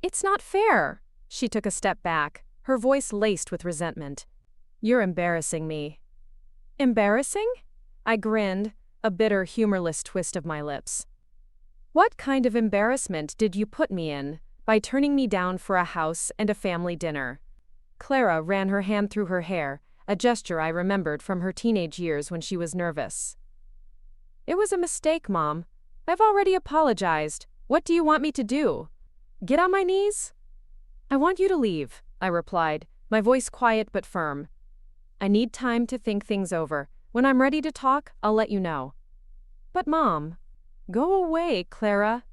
Speaker 1: "It's not fair." She took a step back, her voice laced with resentment. "You're embarrassing me." "Embarrassing?" I grinned, a bitter, humorless twist of my lips. "What kind of embarrassment did you put me in by turning me down for a house and a family dinner?" Clara ran her hand through her hair, a gesture I remembered from her teenage years when she was nervous. "It was a mistake, Mom. I've already apologized. What do you want me to do? Get on my knees?" "I want you to leave," I replied, my voice quiet but firm. "I need time to think things over. When I'm ready to talk, I'll let you know." "But Mom—" "Go away, Clara."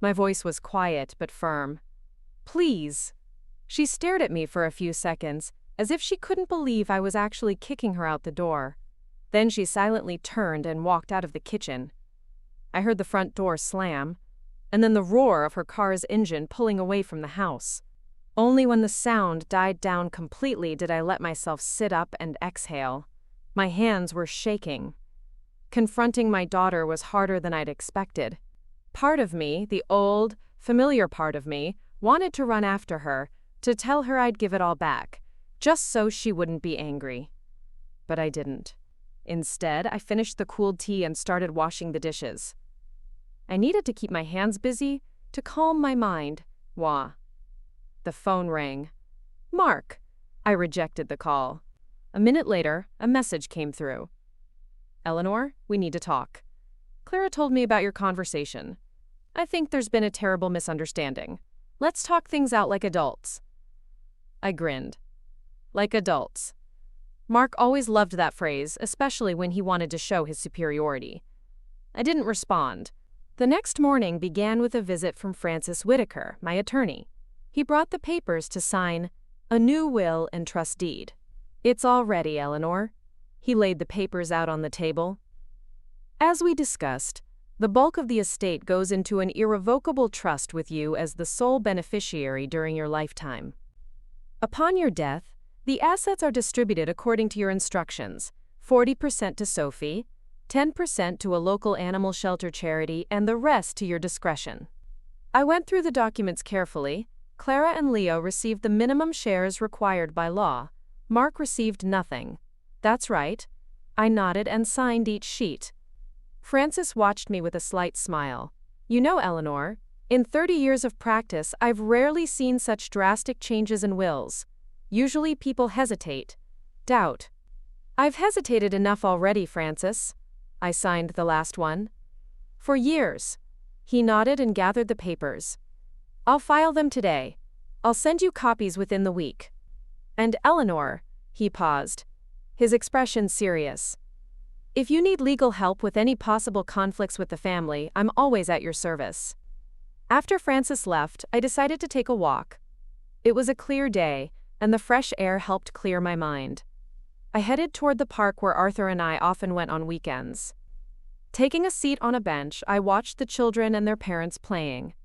Speaker 1: My voice was quiet but firm. "Please." She stared at me for a few seconds, as if she couldn't believe I was actually kicking her out the door. Then she silently turned and walked out of the kitchen. I heard the front door slam, and then the roar of her car's engine pulling away from the house. Only when the sound died down completely did I let myself sit up and exhale. My hands were shaking. Confronting my daughter was harder than I'd expected. Part of me, the old, familiar part of me, wanted to run after her, to tell her I'd give it all back, just so she wouldn't be angry. But I didn't. Instead, I finished the cooled tea and started washing the dishes. I needed to keep my hands busy, to calm my mind. Wah. The phone rang. "Mark." I rejected the call. A minute later, a message came through. "Eleanor, we need to talk. Clara told me about your conversation. I think there's been a terrible misunderstanding. Let's talk things out like adults." I grinned. Like adults. Mark always loved that phrase, especially when he wanted to show his superiority. I didn't respond. The next morning began with a visit from Francis Whitaker, my attorney. He brought the papers to sign a new will and trust deed. "It's all ready, Eleanor." He laid the papers out on the table. "As we discussed, the bulk of the estate goes into an irrevocable trust with you as the sole beneficiary during your lifetime. Upon your death, the assets are distributed according to your instructions, 40% to Sophie, 10% to a local animal shelter charity, and the rest to your discretion." I went through the documents carefully. Clara and Leo received the minimum shares required by law. Mark received nothing. "That's right." I nodded and signed each sheet. Francis watched me with a slight smile. "You know, Eleanor, in 30 years of practice, I've rarely seen such drastic changes in wills. Usually people hesitate, doubt." "I've hesitated enough already, Francis." I signed the last one. "For years." He nodded and gathered the papers. "I'll file them today. I'll send you copies within the week. And Eleanor," he paused, his expression serious, "if you need legal help with any possible conflicts with the family, I'm always at your service." After Francis left, I decided to take a walk. It was a clear day, and the fresh air helped clear my mind. I headed toward the park where Arthur and I often went on weekends. Taking a seat on a bench, I watched the children and their parents playing.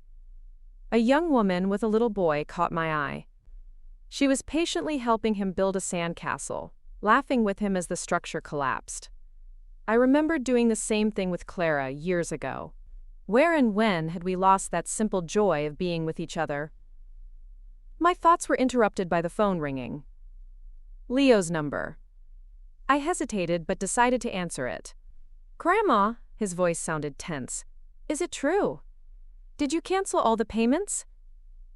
Speaker 1: A young woman with a little boy caught my eye. She was patiently helping him build a sandcastle, laughing with him as the structure collapsed. I remembered doing the same thing with Clara years ago. Where and when had we lost that simple joy of being with each other? My thoughts were interrupted by the phone ringing. Leo's number. I hesitated but decided to answer it. "Grandma," his voice sounded tense. "Is it true? Did you cancel all the payments?"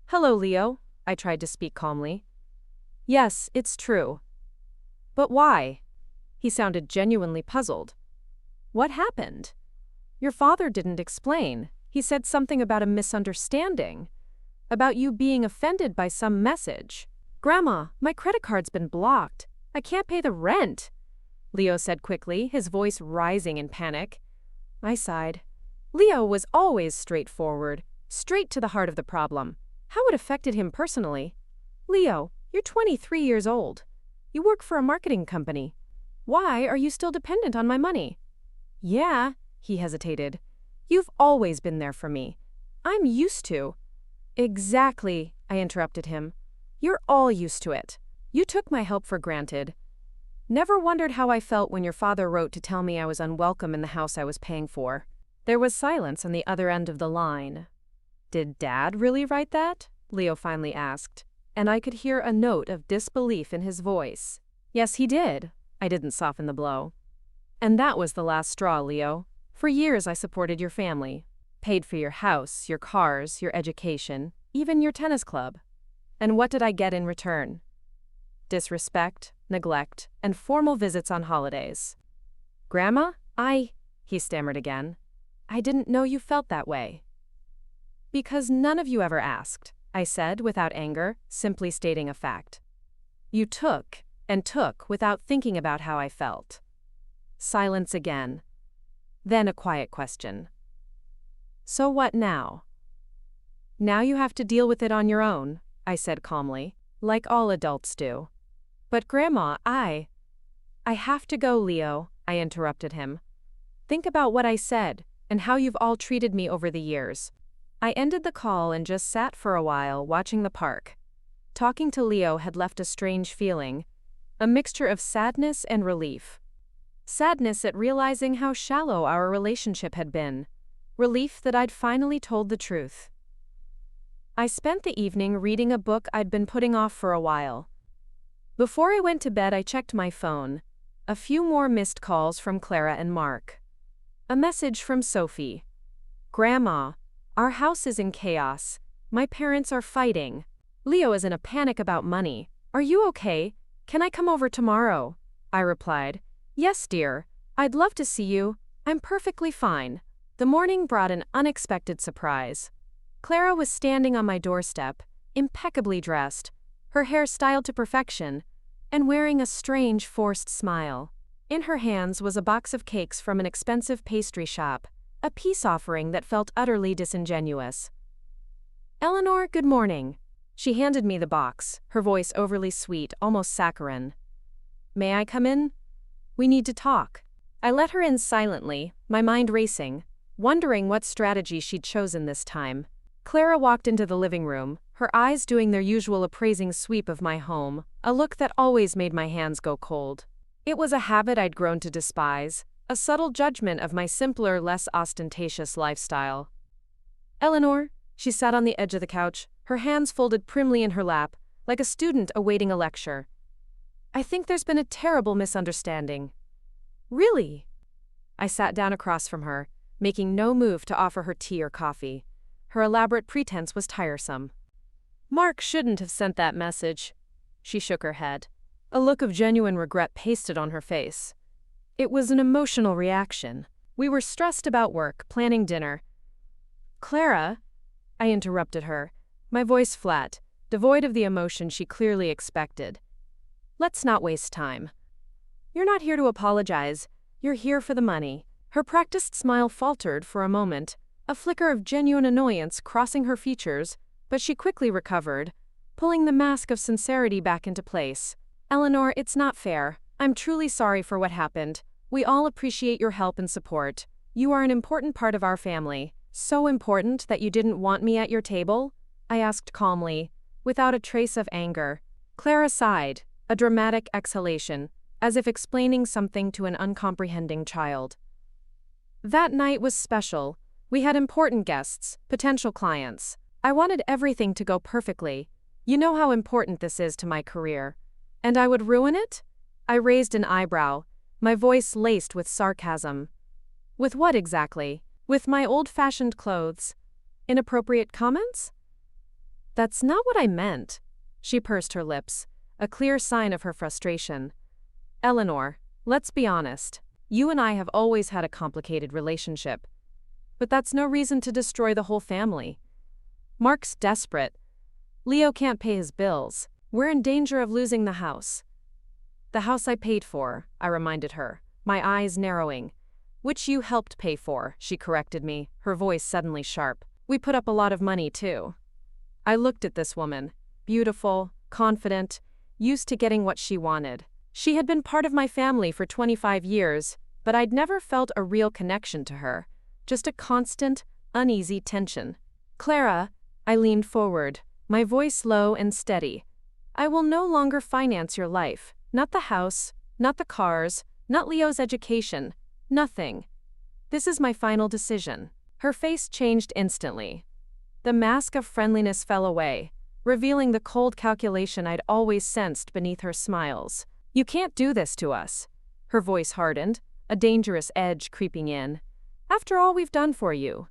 Speaker 1: "Hello, Leo," I tried to speak calmly. "Yes, it's true." "But why?" He sounded genuinely puzzled. "What happened?" "Your father didn't explain. He said something about a misunderstanding. About you being offended by some message." "Grandma, my credit card's been blocked. I can't pay the rent," Leo said quickly, his voice rising in panic. I sighed. Leo was always straightforward, straight to the heart of the problem. How it affected him personally. "Leo, you're 23 years old. You work for a marketing company. Why are you still dependent on my money?" "Yeah," he hesitated. "You've always been there for me. I'm used to." "Exactly," I interrupted him. "You're all used to it." You took my help for granted. Never wondered how I felt when your father wrote to tell me I was unwelcome in the house I was paying for." There was silence on the other end of the line. "Did Dad really write that?" Leo finally asked, and I could hear a note of disbelief in his voice. "Yes, he did." I didn't soften the blow. "And that was the last straw, Leo. For years I supported your family. Paid for your house, your cars, your education, even your tennis club. And what did I get in return? Disrespect, neglect, and formal visits on holidays. Grandma, he stammered again. "I didn't know you felt that way." "Because none of you ever asked," I said without anger, simply stating a fact. "You took and took without thinking about how I felt." Silence again. Then a quiet question. "So what now?" "Now you have to deal with it on your own," I said calmly, like all adults do. "But Grandma, I have to go, Leo," I interrupted him. "Think about what I said and how you've all treated me over the years." I ended the call and just sat for a while watching the park. Talking to Leo had left a strange feeling, a mixture of sadness and relief. Sadness at realizing how shallow our relationship had been. Relief that I'd finally told the truth. I spent the evening reading a book I'd been putting off for a while. Before I went to bed, I checked my phone. A few more missed calls from Clara and Mark. A message from Sophie. "Grandma, our house is in chaos. My parents are fighting. Leo is in a panic about money. Are you okay? Can I come over tomorrow?" I replied, "Yes, dear. I'd love to see you. I'm perfectly fine." The morning brought an unexpected surprise. Clara was standing on my doorstep, impeccably dressed, her hair styled to perfection, and wearing a strange, forced smile. In her hands was a box of cakes from an expensive pastry shop, a peace offering that felt utterly disingenuous. "Eleanor, good morning." She handed me the box, her voice overly sweet, almost saccharine. "May I come in? We need to talk." I let her in silently, my mind racing, wondering what strategy she'd chosen this time. Clara walked into the living room, her eyes doing their usual appraising sweep of my home, a look that always made my hands go cold. It was a habit I'd grown to despise, a subtle judgment of my simpler, less ostentatious lifestyle. "Eleanor," she sat on the edge of the couch, her hands folded primly in her lap, like a student awaiting a lecture. "I think there's been a terrible misunderstanding." "Really?" I sat down across from her, making no move to offer her tea or coffee. Her elaborate pretense was tiresome. "Mark shouldn't have sent that message." She shook her head. A look of genuine regret pasted on her face. "It was an emotional reaction. We were stressed about work, planning dinner." "Clara," I interrupted her, my voice flat, devoid of the emotion she clearly expected. "Let's not waste time. You're not here to apologize. You're here for the money." Her practiced smile faltered for a moment, a flicker of genuine annoyance crossing her features, but she quickly recovered, pulling the mask of sincerity back into place. "Eleanor, it's not fair. I'm truly sorry for what happened. We all appreciate your help and support. You are an important part of our family. So important that you didn't want me at your table?" I asked calmly, without a trace of anger. Clara sighed, a dramatic exhalation, as if explaining something to an uncomprehending child. That night was special. We had important guests, potential clients. I wanted everything to go perfectly. You know how important this is to my career. And I would ruin it? I raised an eyebrow, my voice laced with sarcasm. With what exactly? With my old-fashioned clothes? Inappropriate comments? That's not what I meant. She pursed her lips, a clear sign of her frustration. Eleanor, let's be honest. You and I have always had a complicated relationship. But that's no reason to destroy the whole family. Mark's desperate. Leo can't pay his bills. We're in danger of losing the house. The house I paid for, I reminded her, my eyes narrowing. Which you helped pay for, she corrected me, her voice suddenly sharp. We put up a lot of money, too. I looked at this woman, beautiful, confident, used to getting what she wanted. She had been part of my family for 25 years, but I'd never felt a real connection to her, just a constant, uneasy tension. "Clara," I leaned forward, my voice low and steady. I will no longer finance your life. Not the house, not the cars, not Leo's education. Nothing. This is my final decision. Her face changed instantly. The mask of friendliness fell away, revealing the cold calculation I'd always sensed beneath her smiles. You can't do this to us. Her voice hardened, a dangerous edge creeping in. After all we've done for you.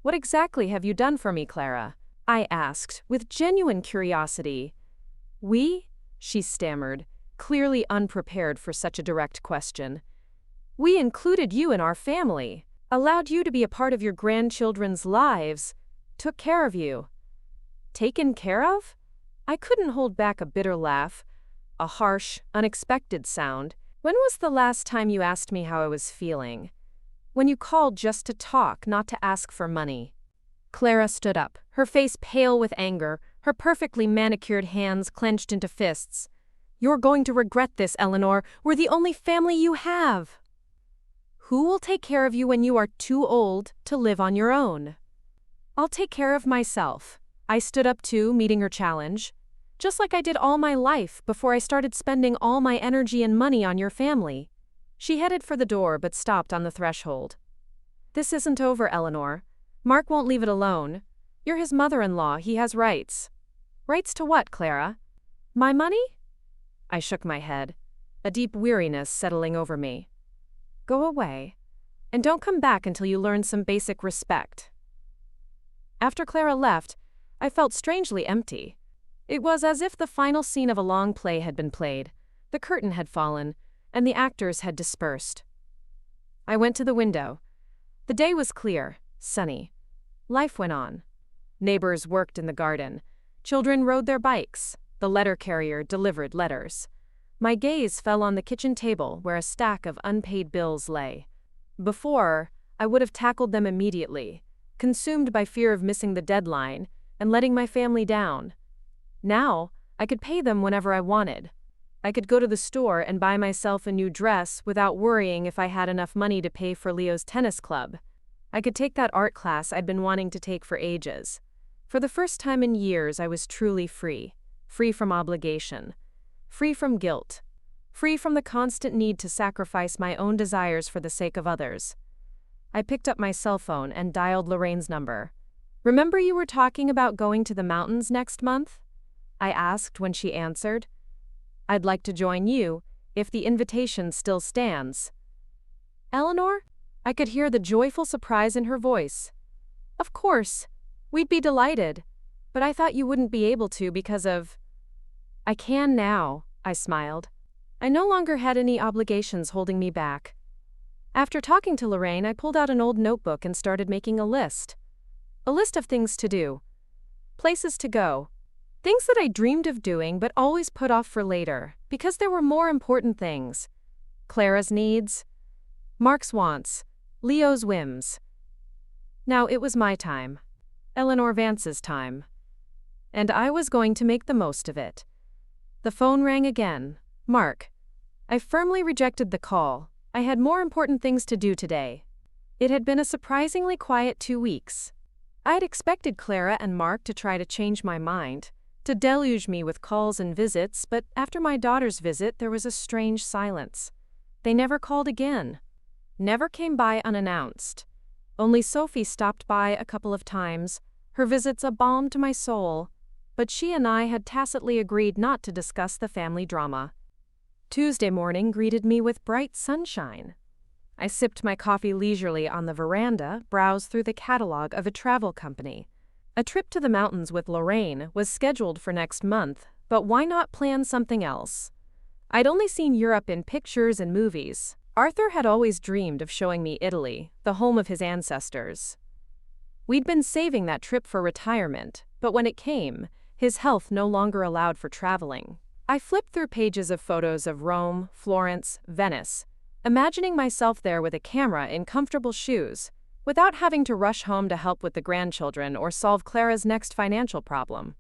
Speaker 1: What exactly have you done for me, Clara? I asked, with genuine curiosity. We? She stammered, clearly unprepared for such a direct question. We included you in our family, allowed you to be a part of your grandchildren's lives, took care of you. Taken care of? I couldn't hold back a bitter laugh, a harsh, unexpected sound. When was the last time you asked me how I was feeling? When you called just to talk, not to ask for money. Clara stood up, her face pale with anger, her perfectly manicured hands clenched into fists. You're going to regret this, Eleanor. We're the only family you have. Who will take care of you when you are too old to live on your own? I'll take care of myself. I stood up too, meeting her challenge. Just like I did all my life before I started spending all my energy and money on your family. She headed for the door but stopped on the threshold. This isn't over, Eleanor. Mark won't leave it alone. You're his mother-in-law, he has rights. Rights to what, Clara? My money? I shook my head, a deep weariness settling over me. Go away, and don't come back until you learn some basic respect. After Clara left, I felt strangely empty. It was as if the final scene of a long play had been played, the curtain had fallen, and the actors had dispersed. I went to the window. The day was clear, sunny. Life went on. Neighbors worked in the garden. Children rode their bikes. The letter carrier delivered letters. My gaze fell on the kitchen table where a stack of unpaid bills lay. Before, I would have tackled them immediately, consumed by fear of missing the deadline and letting my family down. Now, I could pay them whenever I wanted. I could go to the store and buy myself a new dress without worrying if I had enough money to pay for Leo's tennis club. I could take that art class I'd been wanting to take for ages. For the first time in years, I was truly free. Free from obligation. Free from guilt. Free from the constant need to sacrifice my own desires for the sake of others. I picked up my cell phone and dialed Lorraine's number. Remember you were talking about going to the mountains next month? I asked when she answered. I'd like to join you, if the invitation still stands. Eleanor? I could hear the joyful surprise in her voice. Of course. We'd be delighted. But I thought you wouldn't be able to because of… I can now, I smiled. I no longer had any obligations holding me back. After talking to Lorraine, I pulled out an old notebook and started making a list. A list of things to do. Places to go. Things that I dreamed of doing but always put off for later, because there were more important things. Clara's needs. Mark's wants. Leo's whims. Now it was my time. Eleanor Vance's time. And I was going to make the most of it. The phone rang again. Mark. I firmly rejected the call. I had more important things to do today. It had been a surprisingly quiet 2 weeks. I had expected Clara and Mark to try to change my mind, to deluge me with calls and visits, but after my daughter's visit, there was a strange silence. They never called again. Never came by unannounced. Only Sophie stopped by a couple of times, her visits a balm to my soul, but she and I had tacitly agreed not to discuss the family drama. Tuesday morning greeted me with bright sunshine. I sipped my coffee leisurely on the veranda, browsed through the catalog of a travel company. A trip to the mountains with Lorraine was scheduled for next month, but why not plan something else? I'd only seen Europe in pictures and movies. Arthur had always dreamed of showing me Italy, the home of his ancestors. We'd been saving that trip for retirement, but when it came, his health no longer allowed for traveling. I flipped through pages of photos of Rome, Florence, Venice, imagining myself there with a camera in comfortable shoes, without having to rush home to help with the grandchildren or solve Clara's next financial problem.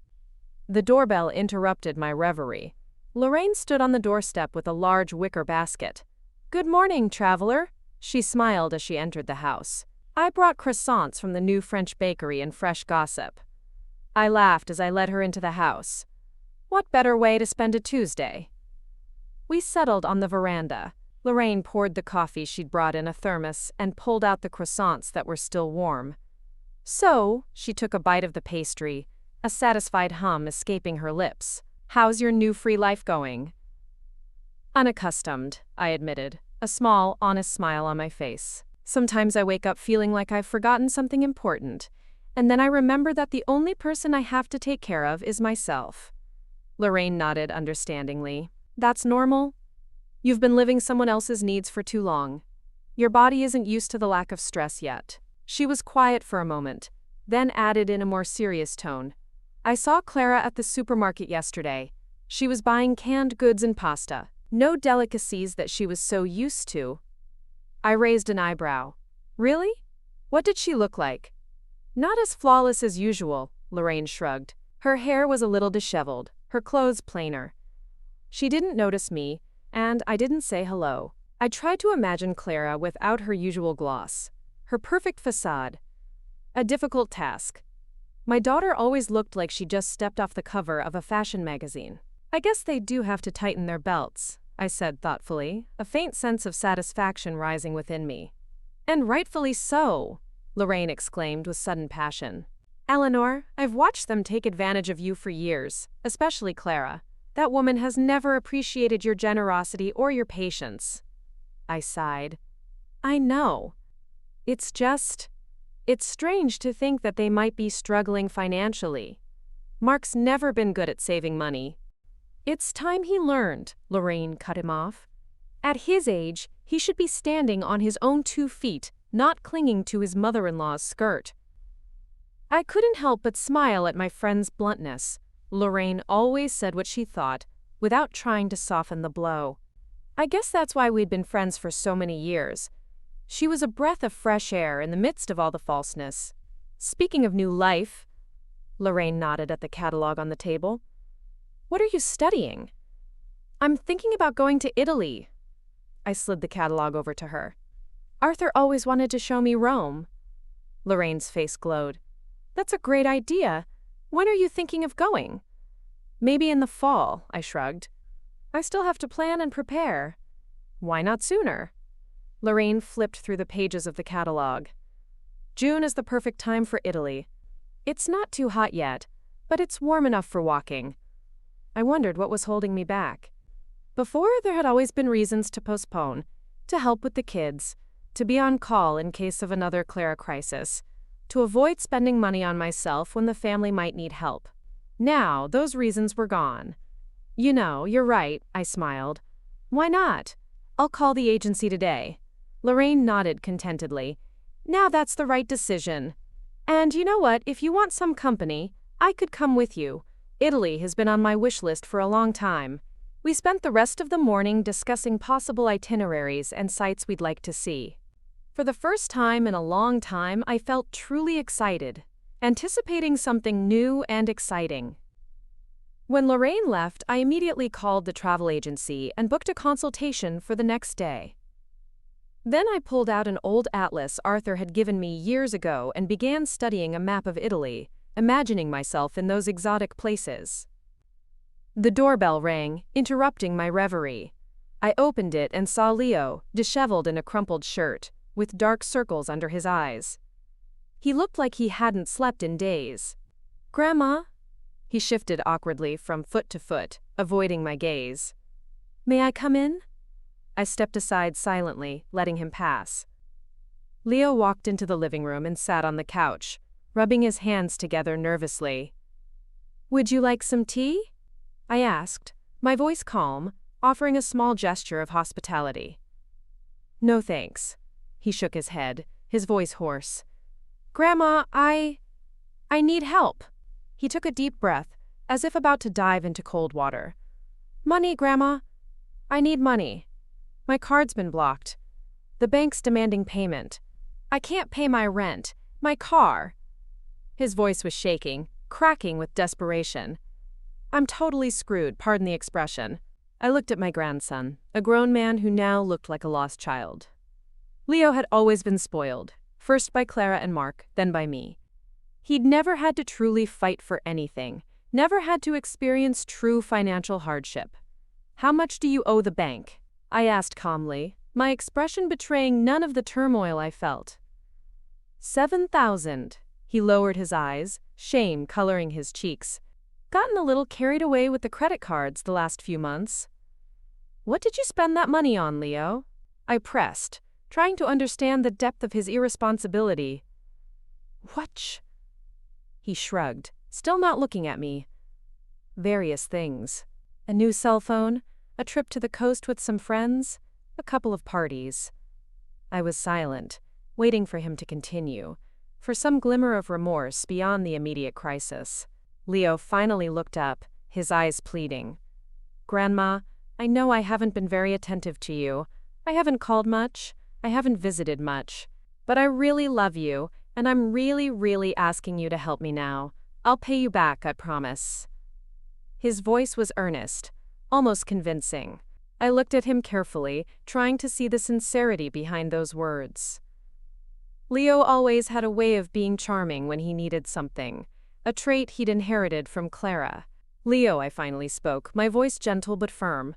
Speaker 1: The doorbell interrupted my reverie. Lorraine stood on the doorstep with a large wicker basket. "Good morning, traveler," she smiled as she entered the house. I brought croissants from the new French bakery and fresh gossip. I laughed as I led her into the house. What better way to spend a Tuesday? We settled on the veranda. Lorraine poured the coffee she'd brought in a thermos and pulled out the croissants that were still warm. So, she took a bite of the pastry, a satisfied hum escaping her lips. How's your new free life going? Unaccustomed, I admitted, a small, honest smile on my face. Sometimes I wake up feeling like I've forgotten something important, and then I remember that the only person I have to take care of is myself. Lorraine nodded understandingly. That's normal. You've been living someone else's needs for too long. Your body isn't used to the lack of stress yet. She was quiet for a moment, then added in a more serious tone. I saw Clara at the supermarket yesterday. She was buying canned goods and pasta. No delicacies that she was so used to. I raised an eyebrow. Really? What did she look like? Not as flawless as usual, Lorraine shrugged. Her hair was a little disheveled, her clothes plainer. She didn't notice me, and I didn't say hello. I tried to imagine Clara without her usual gloss, her perfect facade. A difficult task. My daughter always looked like she just stepped off the cover of a fashion magazine. I guess they do have to tighten their belts, I said thoughtfully, a faint sense of satisfaction rising within me. And rightfully so, Lorraine exclaimed with sudden passion. Eleanor, I've watched them take advantage of you for years, especially Clara. That woman has never appreciated your generosity or your patience. I sighed. I know. It's strange to think that they might be struggling financially. Mark's never been good at saving money. It's time he learned, Lorraine cut him off. At his age, he should be standing on his own 2 feet, not clinging to his mother-in-law's skirt. I couldn't help but smile at my friend's bluntness. Lorraine always said what she thought, without trying to soften the blow. I guess that's why we'd been friends for so many years. She was a breath of fresh air in the midst of all the falseness. Speaking of new life, Lorraine nodded at the catalog on the table. What are you studying? I'm thinking about going to Italy. I slid the catalog over to her. Arthur always wanted to show me Rome. Lorraine's face glowed. That's a great idea. When are you thinking of going? Maybe in the fall, I shrugged. I still have to plan and prepare. Why not sooner? Lorraine flipped through the pages of the catalog. June is the perfect time for Italy. It's not too hot yet, but it's warm enough for walking. I wondered what was holding me back. Before, there had always been reasons to postpone, to help with the kids, to be on call in case of another Clara crisis, to avoid spending money on myself when the family might need help. Now, those reasons were gone. You know, you're right, I smiled. Why not? I'll call the agency today. Lorraine nodded contentedly. Now that's the right decision. And you know what, if you want some company, I could come with you. Italy has been on my wish list for a long time. We spent the rest of the morning discussing possible itineraries and sites we'd like to see. For the first time in a long time, I felt truly excited, anticipating something new and exciting. When Lorraine left, I immediately called the travel agency and booked a consultation for the next day. Then I pulled out an old atlas Arthur had given me years ago and began studying a map of Italy, imagining myself in those exotic places. The doorbell rang, interrupting my reverie. I opened it and saw Leo, disheveled in a crumpled shirt, with dark circles under his eyes. He looked like he hadn't slept in days. Grandma? He shifted awkwardly from foot to foot, avoiding my gaze. May I come in? I stepped aside silently, letting him pass. Leo walked into the living room and sat on the couch, rubbing his hands together nervously. Would you like some tea? I asked, my voice calm, offering a small gesture of hospitality. No thanks. He shook his head, his voice hoarse. Grandma, I need help. He took a deep breath, as if about to dive into cold water. Money, Grandma. I need money. My card's been blocked. The bank's demanding payment. I can't pay my rent, my car. His voice was shaking, cracking with desperation. I'm totally screwed, pardon the expression. I looked at my grandson, a grown man who now looked like a lost child. Leo had always been spoiled, first by Clara and Mark, then by me. He'd never had to truly fight for anything, Never had to experience true financial hardship. How much do you owe the bank? I asked calmly, my expression betraying none of the turmoil I felt. 7,000. He lowered his eyes, shame coloring his cheeks. Gotten a little carried away with the credit cards the last few months. What did you spend that money on, Leo? I pressed, trying to understand the depth of his irresponsibility. What? He shrugged, still not looking at me. Various things. A new cell phone, a trip to the coast with some friends, a couple of parties. I was silent, waiting for him to continue, for some glimmer of remorse beyond the immediate crisis. Leo finally looked up, his eyes pleading. Grandma, I know I haven't been very attentive to you. I haven't called much. I haven't visited much. But I really love you, and I'm really asking you to help me now. I'll pay you back, I promise. His voice was earnest, almost convincing. I looked at him carefully, trying to see the sincerity behind those words. Leo always had a way of being charming when he needed something, a trait he'd inherited from Clara. Leo, I finally spoke, my voice gentle but firm.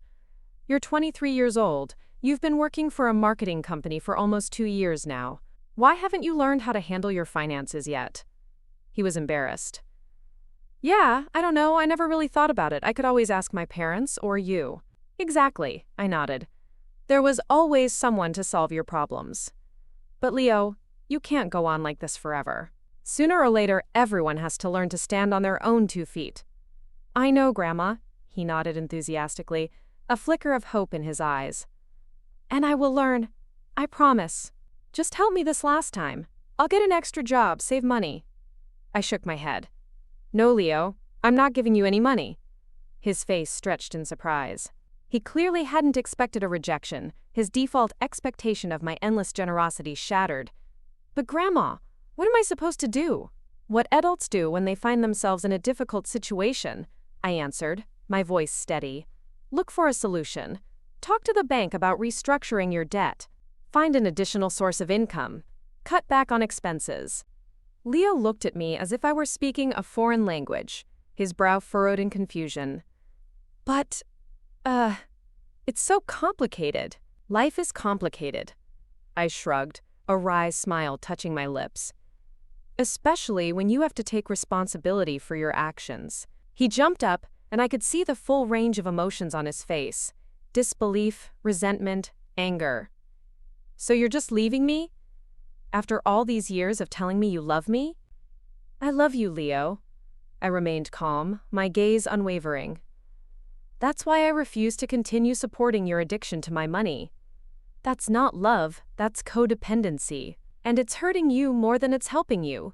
Speaker 1: You're 23 years old. You've been working for a marketing company for almost 2 years now. Why haven't you learned how to handle your finances yet? He was embarrassed. Yeah, I don't know, I never really thought about it. I could always ask my parents or you. Exactly, I nodded. There was always someone to solve your problems. But Leo, you can't go on like this forever. Sooner or later, everyone has to learn to stand on their own 2 feet. I know, Grandma, he nodded enthusiastically, a flicker of hope in his eyes. And I will learn. I promise. Just help me this last time. I'll get an extra job, save money. I shook my head. No, Leo, I'm not giving you any money. His face stretched in surprise. He clearly hadn't expected a rejection, his default expectation of my endless generosity shattered. But Grandma, what am I supposed to do? What adults do when they find themselves in a difficult situation, I answered, my voice steady. Look for a solution. Talk to the bank about restructuring your debt. Find an additional source of income. Cut back on expenses. Leo looked at me as if I were speaking a foreign language, his brow furrowed in confusion. But, it's so complicated. Life is complicated. I shrugged, a wry smile touching my lips. Especially when you have to take responsibility for your actions. He jumped up, and I could see the full range of emotions on his face. Disbelief, resentment, anger. So you're just leaving me? After all these years of telling me you love me? I love you, Leo. I remained calm, my gaze unwavering. That's why I refuse to continue supporting your addiction to my money. That's not love, that's codependency, and it's hurting you more than it's helping you.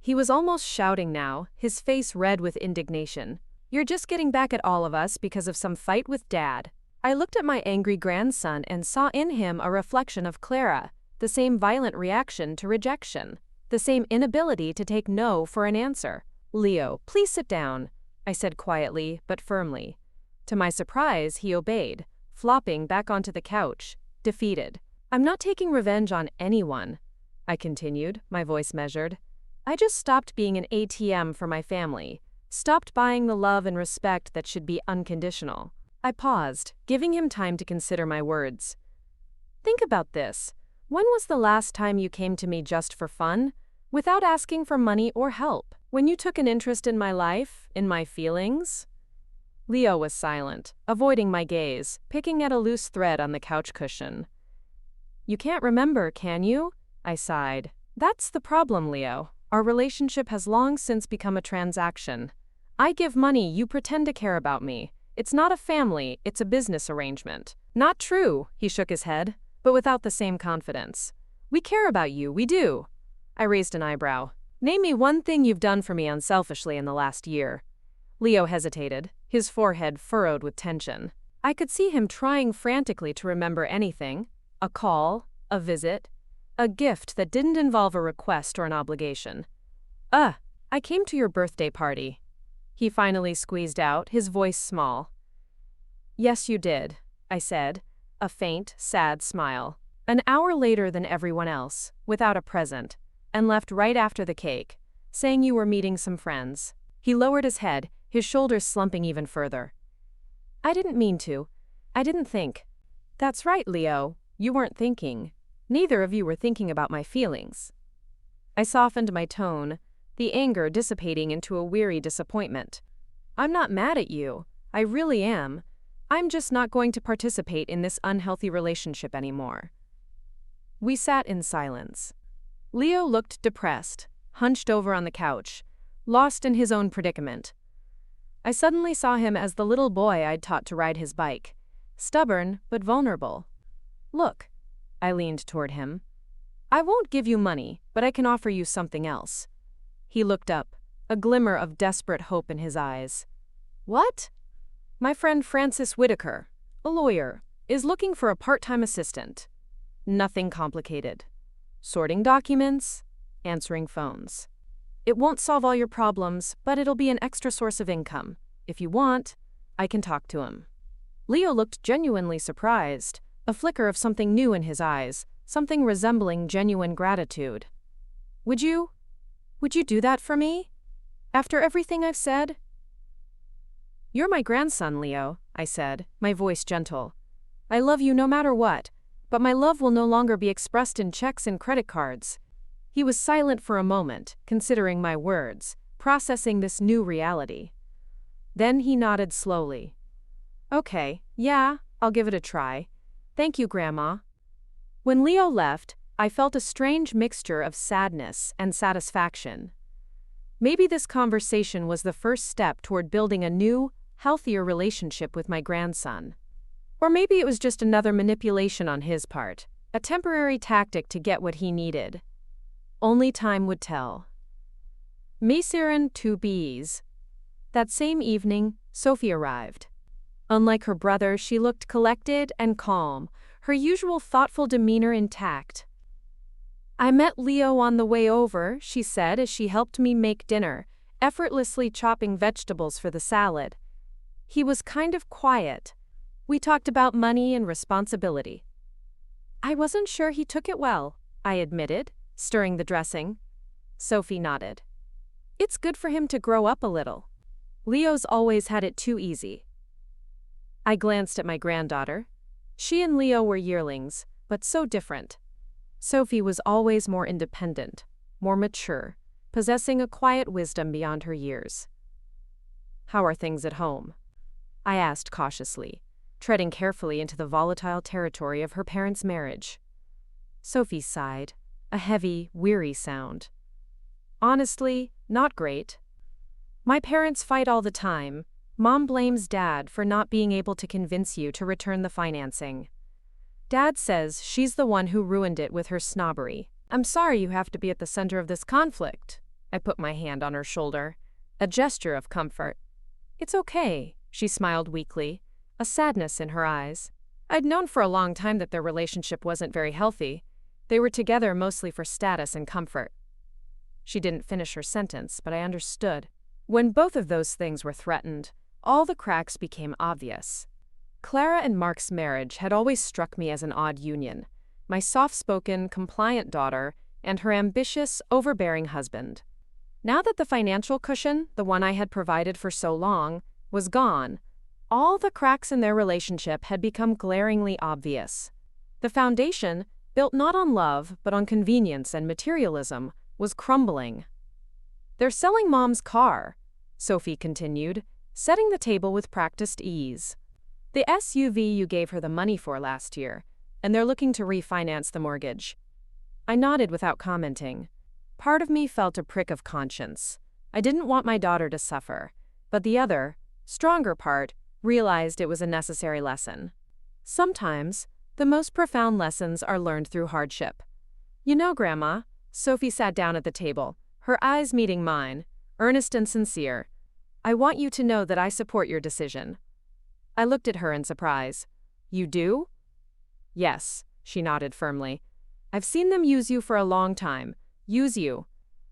Speaker 1: He was almost shouting now, his face red with indignation. You're just getting back at all of us because of some fight with Dad. I looked at my angry grandson and saw in him a reflection of Clara, the same violent reaction to rejection, the same inability to take no for an answer. Leo, please sit down, I said quietly but firmly. To my surprise, he obeyed, flopping back onto the couch, defeated. I'm not taking revenge on anyone, I continued, my voice measured. I just stopped being an ATM for my family, stopped buying the love and respect that should be unconditional. I paused, giving him time to consider my words. Think about this. When was the last time you came to me just for fun, without asking for money or help? When you took an interest in my life, in my feelings? Leo was silent, avoiding my gaze, picking at a loose thread on the couch cushion. You can't remember, can you? I sighed. That's the problem, Leo. Our relationship has long since become a transaction. I give money, you pretend to care about me. It's not a family, it's a business arrangement. Not true, he shook his head, but without the same confidence. We care about you, we do. I raised an eyebrow. Name me one thing you've done for me unselfishly in the last year. Leo hesitated, his forehead furrowed with tension. I could see him trying frantically to remember anything. A call, a visit, a gift that didn't involve a request or an obligation. I came to your birthday party. He finally squeezed out, his voice small. Yes, you did, I said, a faint, sad smile. An hour later than everyone else, without a present, and left right after the cake, saying you were meeting some friends. He lowered his head, his shoulders slumping even further. I didn't mean to. I didn't think. That's right, Leo. You weren't thinking. Neither of you were thinking about my feelings. I softened my tone, the anger dissipating into a weary disappointment. I'm not mad at you. I really am. I'm just not going to participate in this unhealthy relationship anymore. We sat in silence. Leo looked depressed, hunched over on the couch, lost in his own predicament. I suddenly saw him as the little boy I'd taught to ride his bike, stubborn but vulnerable. Look, I leaned toward him. I won't give you money, but I can offer you something else. He looked up, a glimmer of desperate hope in his eyes. What? My friend Francis Whitaker, a lawyer, is looking for a part-time assistant. Nothing complicated. Sorting documents, answering phones. It won't solve all your problems, but it'll be an extra source of income. If you want, I can talk to him. Leo looked genuinely surprised, a flicker of something new in his eyes, something resembling genuine gratitude. Would you do that for me? After everything I've said? You're my grandson, Leo, I said, my voice gentle. I love you no matter what, but my love will no longer be expressed in checks and credit cards. He was silent for a moment, considering my words, processing this new reality. Then he nodded slowly. Okay, yeah, I'll give it a try. Thank you, Grandma. When Leo left, I felt a strange mixture of sadness and satisfaction. Maybe this conversation was the first step toward building a new, healthier relationship with my grandson. Or maybe it was just another manipulation on his part, a temporary tactic to get what he needed. Only time would tell. Mesiren to bees. That same evening, Sophie arrived. Unlike her brother, she looked collected and calm, her usual thoughtful demeanor intact. I met Leo on the way over, she said as she helped me make dinner, effortlessly chopping vegetables for the salad. He was kind of quiet. We talked about money and responsibility. I wasn't sure he took it well, I admitted, stirring the dressing. Sophie nodded. It's good for him to grow up a little. Leo's always had it too easy. I glanced at my granddaughter. She and Leo were yearlings, but so different. Sophie was always more independent, more mature, possessing a quiet wisdom beyond her years. How are things at home? I asked cautiously, treading carefully into the volatile territory of her parents' marriage. Sophie sighed, a heavy, weary sound. Honestly, not great. My parents fight all the time. Mom blames Dad for not being able to convince you to return the financing. Dad says she's the one who ruined it with her snobbery. I'm sorry you have to be at the center of this conflict. I put my hand on her shoulder, a gesture of comfort. It's okay, she smiled weakly, a sadness in her eyes. I'd known for a long time that their relationship wasn't very healthy. They were together mostly for status and comfort. She didn't finish her sentence, but I understood. When both of those things were threatened, all the cracks became obvious. Clara and Mark's marriage had always struck me as an odd union. My soft-spoken, compliant daughter and her ambitious, overbearing husband. Now that the financial cushion, the one I had provided for so long, was gone, all the cracks in their relationship had become glaringly obvious. The foundation, built not on love but on convenience and materialism, was crumbling. They're selling Mom's car, Sophie continued, setting the table with practiced ease. The SUV you gave her the money for last year, and they're looking to refinance the mortgage. I nodded without commenting. Part of me felt a prick of conscience. I didn't want my daughter to suffer, but the other, stronger part, realized it was a necessary lesson. Sometimes, the most profound lessons are learned through hardship. You know, Grandma, Sophie sat down at the table, her eyes meeting mine, earnest and sincere. I want you to know that I support your decision. I looked at her in surprise. You do? Yes, she nodded firmly. I've seen them use you for a long time. Use you.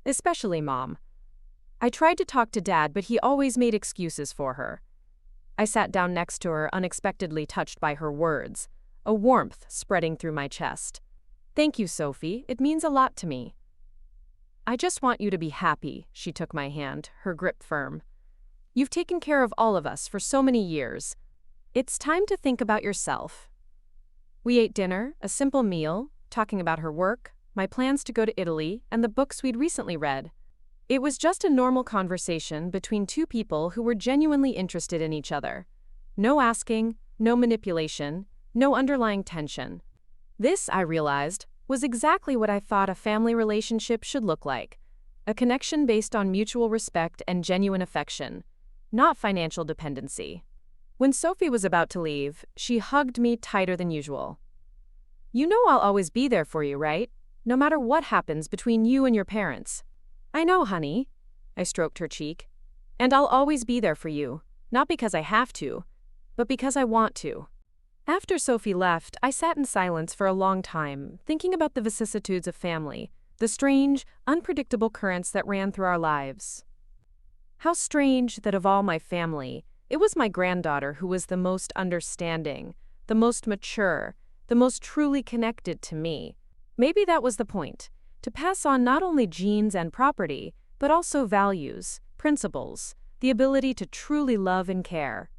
Speaker 1: Especially Mom. I tried to talk to Dad, but he always made excuses for her. I sat down next to her, unexpectedly touched by her words, a warmth spreading through my chest. Thank you, Sophie. It means a lot to me. I just want you to be happy, she took my hand, her grip firm. You've taken care of all of us for so many years. It's time to think about yourself. We ate dinner, a simple meal, talking about her work, my plans to go to Italy, and the books we'd recently read. It was just a normal conversation between two people who were genuinely interested in each other. No asking, no manipulation, no underlying tension. This, I realized, was exactly what I thought a family relationship should look like. A connection based on mutual respect and genuine affection, not financial dependency. When Sophie was about to leave, she hugged me tighter than usual. You know I'll always be there for you, right? No matter what happens between you and your parents. I know, honey. I stroked her cheek. And I'll always be there for you, not because I have to, but because I want to. After Sophie left, I sat in silence for a long time, thinking about the vicissitudes of family, the strange, unpredictable currents that ran through our lives. How strange that of all my family, it was my granddaughter who was the most understanding, the most mature, the most truly connected to me. Maybe that was the point, to pass on not only genes and property, but also values, principles, the ability to truly love and care.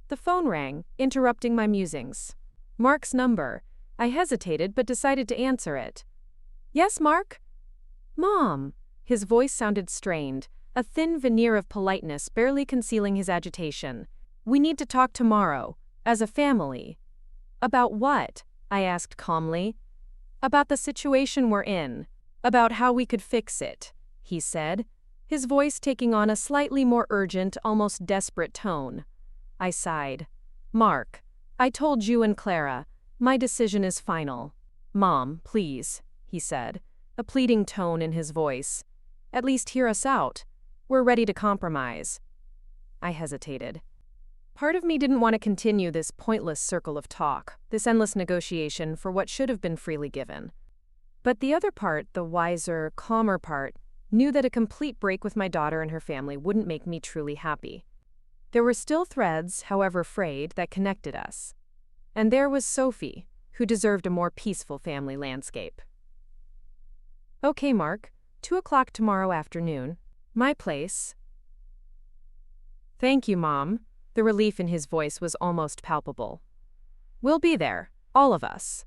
Speaker 1: The phone rang, interrupting my musings. Mark's number. I hesitated but decided to answer it. Yes, Mark? Mom. His voice sounded strained, a thin veneer of politeness barely concealing his agitation. We need to talk tomorrow, as a family. About what? I asked calmly. About the situation we're in. About how we could fix it, he said, his voice taking on a slightly more urgent, almost desperate tone. I sighed. Mark, I told you and Clara, my decision is final. Mom, please, he said, a pleading tone in his voice. At least hear us out. We're ready to compromise. I hesitated. Part of me didn't want to continue this pointless circle of talk, this endless negotiation for what should have been freely given. But the other part, the wiser, calmer part, knew that a complete break with my daughter and her family wouldn't make me truly happy. There were still threads, however frayed, that connected us. And there was Sophie, who deserved a more peaceful family landscape. Okay, Mark, 2:00 tomorrow afternoon. My place. Thank you, Mom. The relief in his voice was almost palpable. We'll be there, all of us.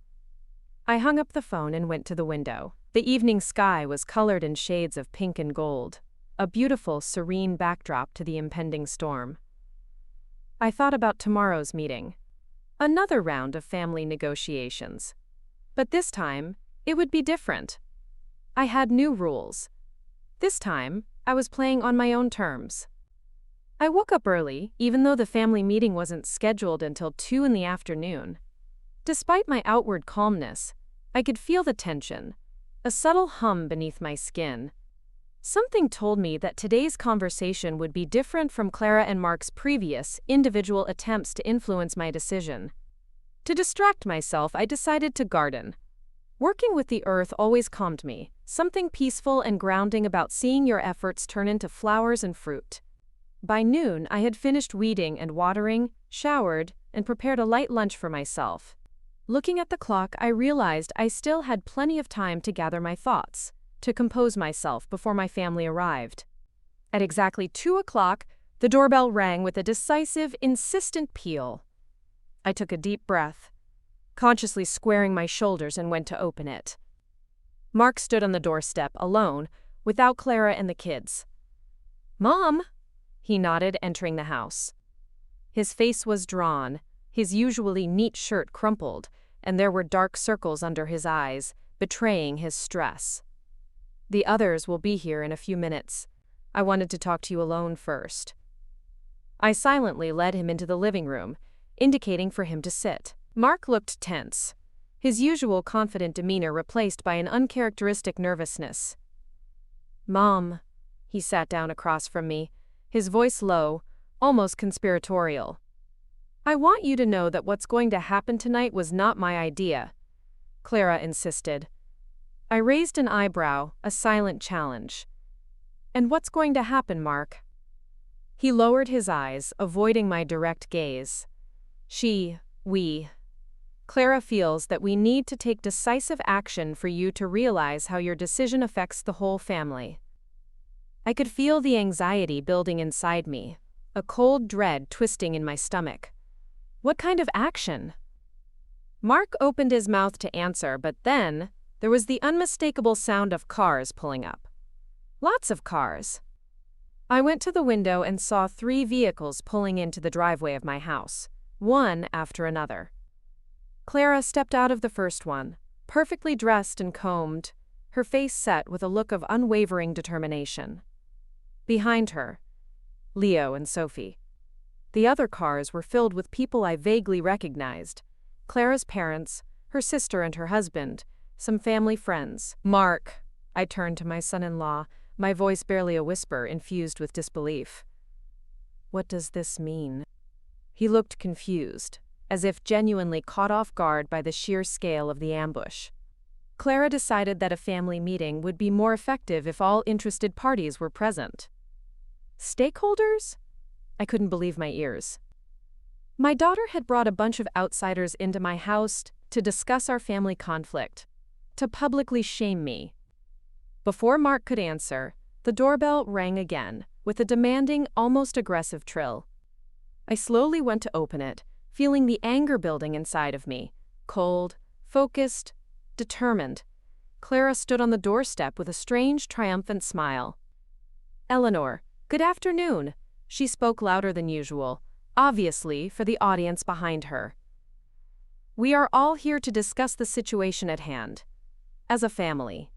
Speaker 1: I hung up the phone and went to the window. The evening sky was colored in shades of pink and gold, a beautiful, serene backdrop to the impending storm. I thought about tomorrow's meeting. Another round of family negotiations. But this time, it would be different. I had new rules. This time, I was playing on my own terms. I woke up early, even though the family meeting wasn't scheduled until 2 in the afternoon. Despite my outward calmness, I could feel the tension, a subtle hum beneath my skin. Something told me that today's conversation would be different from Clara and Mark's previous, individual attempts to influence my decision. To distract myself, I decided to garden. Working with the earth always calmed me, something peaceful and grounding about seeing your efforts turn into flowers and fruit. By noon, I had finished weeding and watering, showered, and prepared a light lunch for myself. Looking at the clock, I realized I still had plenty of time to gather my thoughts, to compose myself before my family arrived. At exactly 2:00, the doorbell rang with a decisive, insistent peal. I took a deep breath, consciously squaring my shoulders, and went to open it. Mark stood on the doorstep, alone, without Clara and the kids. Mom, he nodded, entering the house. His face was drawn, his usually neat shirt crumpled, and there were dark circles under his eyes, betraying his stress. The others will be here in a few minutes. I wanted to talk to you alone first. I silently led him into the living room, indicating for him to sit. Mark looked tense, his usual confident demeanor replaced by an uncharacteristic nervousness. Mom, he sat down across from me, his voice low, almost conspiratorial. I want you to know that what's going to happen tonight was not my idea, Clara insisted. I raised an eyebrow, a silent challenge. And what's going to happen, Mark? He lowered his eyes, avoiding my direct gaze. We. Clara feels that we need to take decisive action for you to realize how your decision affects the whole family. I could feel the anxiety building inside me, a cold dread twisting in my stomach. What kind of action? Mark opened his mouth to answer, but then there was the unmistakable sound of cars pulling up. Lots of cars. I went to the window and saw 3 vehicles pulling into the driveway of my house, one after another. Clara stepped out of the first one, perfectly dressed and combed, her face set with a look of unwavering determination. Behind her, Leo and Sophie. The other cars were filled with people I vaguely recognized: Clara's parents, her sister and her husband, some family friends. Mark, I turned to my son-in-law, my voice barely a whisper, infused with disbelief. What does this mean? He looked confused, as if genuinely caught off guard by the sheer scale of the ambush. Clara decided that a family meeting would be more effective if all interested parties were present. Stakeholders? I couldn't believe my ears. My daughter had brought a bunch of outsiders into my house to discuss our family conflict, to publicly shame me. Before Mark could answer, the doorbell rang again, with a demanding, almost aggressive trill. I slowly went to open it, feeling the anger building inside of me. Cold, focused, determined. Clara stood on the doorstep with a strange, triumphant smile. "Eleanor, good afternoon," she spoke louder than usual, obviously for the audience behind her. "We are all here to discuss the situation at hand, as a family."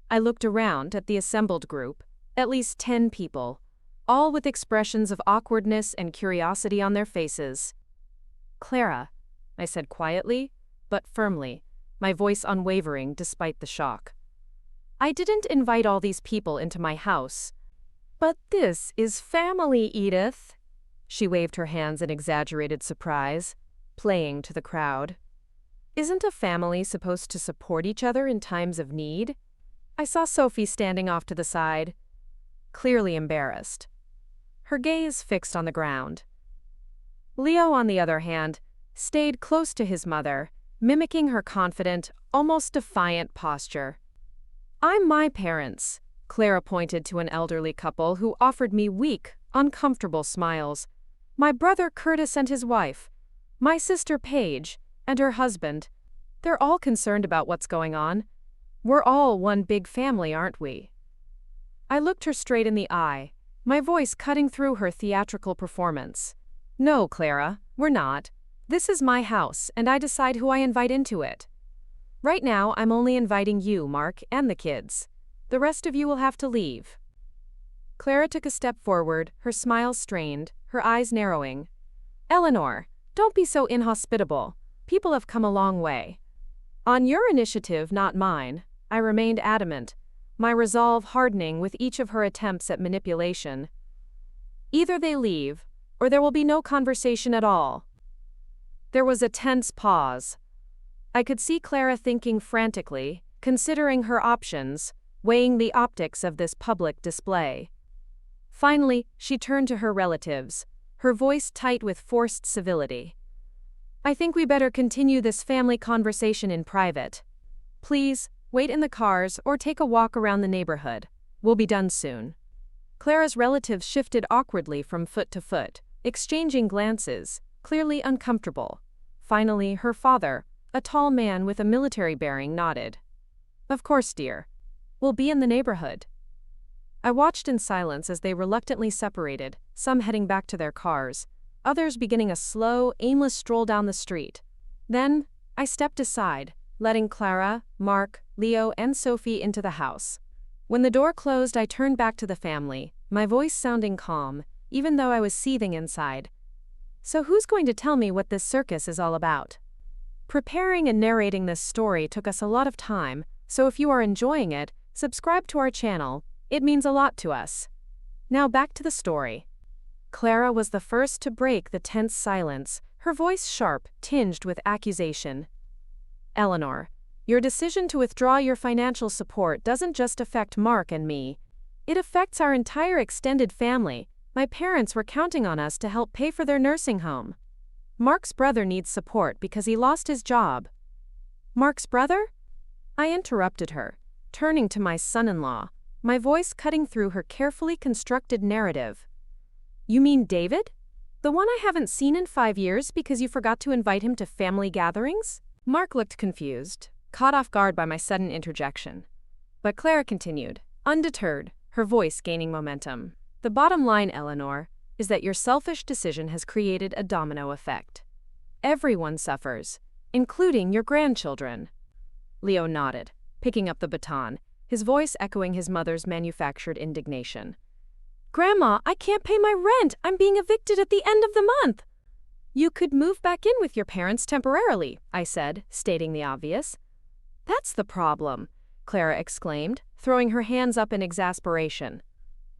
Speaker 1: I looked around at the assembled group, at least 10 people, all with expressions of awkwardness and curiosity on their faces. "Clara," I said quietly, but firmly, my voice unwavering despite the shock. "I didn't invite all these people into my house." "But this is family, Edith." She waved her hands in exaggerated surprise, playing to the crowd. "Isn't a family supposed to support each other in times of need?" I saw Sophie standing off to the side, clearly embarrassed, her gaze fixed on the ground. Leo, on the other hand, stayed close to his mother, mimicking her confident, almost defiant posture. "I'm my parents," Clara pointed to an elderly couple who offered me weak, uncomfortable smiles. "My brother Curtis and his wife, my sister Paige, and her husband. They're all concerned about what's going on. We're all one big family, aren't we?" I looked her straight in the eye, my voice cutting through her theatrical performance. "No, Clara, we're not. This is my house, and I decide who I invite into it. Right now, I'm only inviting you, Mark, and the kids. The rest of you will have to leave." Clara took a step forward, her smile strained, her eyes narrowing. "Eleanor, don't be so inhospitable. People have come a long way." "On your initiative, not mine," I remained adamant, my resolve hardening with each of her attempts at manipulation. "Either they leave, or there will be no conversation at all." There was a tense pause. I could see Clara thinking frantically, considering her options, weighing the optics of this public display. Finally, she turned to her relatives, her voice tight with forced civility. "I think we better continue this family conversation in private. Please, wait in the cars or take a walk around the neighborhood. We'll be done soon." Clara's relatives shifted awkwardly from foot to foot, exchanging glances, clearly uncomfortable. Finally, her father, a tall man with a military bearing, nodded. "Of course, dear. We'll be in the neighborhood." I watched in silence as they reluctantly separated, some heading back to their cars, others beginning a slow, aimless stroll down the street. Then, I stepped aside, letting Clara, Mark, Leo, and Sophie into the house. When the door closed, I turned back to the family, my voice sounding calm, even though I was seething inside. "So who's going to tell me what this circus is all about?" Preparing and narrating this story took us a lot of time, so if you are enjoying it, subscribe to our channel. It means a lot to us. Now back to the story. Clara was the first to break the tense silence, her voice sharp, tinged with accusation. "Eleanor, your decision to withdraw your financial support doesn't just affect Mark and me. It affects our entire extended family. My parents were counting on us to help pay for their nursing home." Mark's brother needs support because he lost his job. Mark's brother? I interrupted her, turning to my son-in-law, my voice cutting through her carefully constructed narrative. You mean David? The one I haven't seen in 5 years because you forgot to invite him to family gatherings? Mark looked confused, caught off guard by my sudden interjection. But Clara continued, undeterred, her voice gaining momentum. The bottom line, Eleanor, is that your selfish decision has created a domino effect. Everyone suffers, including your grandchildren. Leo nodded, picking up the baton, his voice echoing his mother's manufactured indignation. Grandma, I can't pay my rent. I'm being evicted at the end of the month. You could move back in with your parents temporarily, I said, stating the obvious. That's the problem, Clara exclaimed, throwing her hands up in exasperation.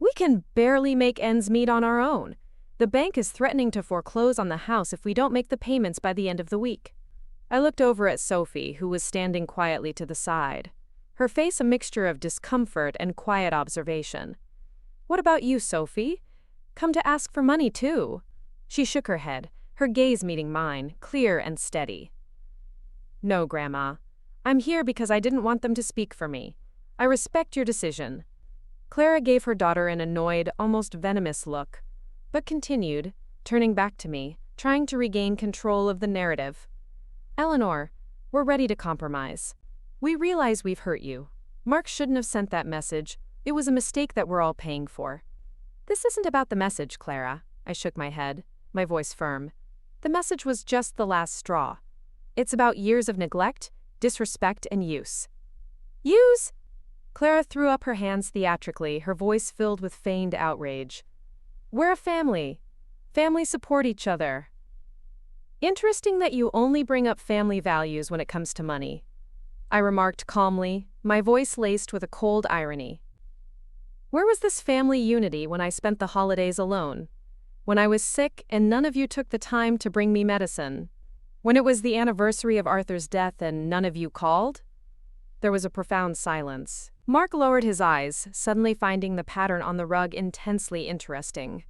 Speaker 1: We can barely make ends meet on our own. The bank is threatening to foreclose on the house if we don't make the payments by the end of the week. I looked over at Sophie, who was standing quietly to the side, her face a mixture of discomfort and quiet observation. What about you, Sophie? Come to ask for money, too. She shook her head, her gaze meeting mine, clear and steady. No, Grandma. I'm here because I didn't want them to speak for me. I respect your decision. Clara gave her daughter an annoyed, almost venomous look, but continued, turning back to me, trying to regain control of the narrative. Eleanor, we're ready to compromise. We realize we've hurt you. Mark shouldn't have sent that message. It was a mistake that we're all paying for. This isn't about the message, Clara. I shook my head, my voice firm. The message was just the last straw. It's about years of neglect, disrespect, and use. Use? Clara threw up her hands theatrically, her voice filled with feigned outrage. We're a family. Families support each other. Interesting that you only bring up family values when it comes to money, I remarked calmly, my voice laced with a cold irony. Where was this family unity when I spent the holidays alone? When I was sick and none of you took the time to bring me medicine? When it was the anniversary of Arthur's death and none of you called? There was a profound silence. Mark lowered his eyes, suddenly finding the pattern on the rug intensely interesting.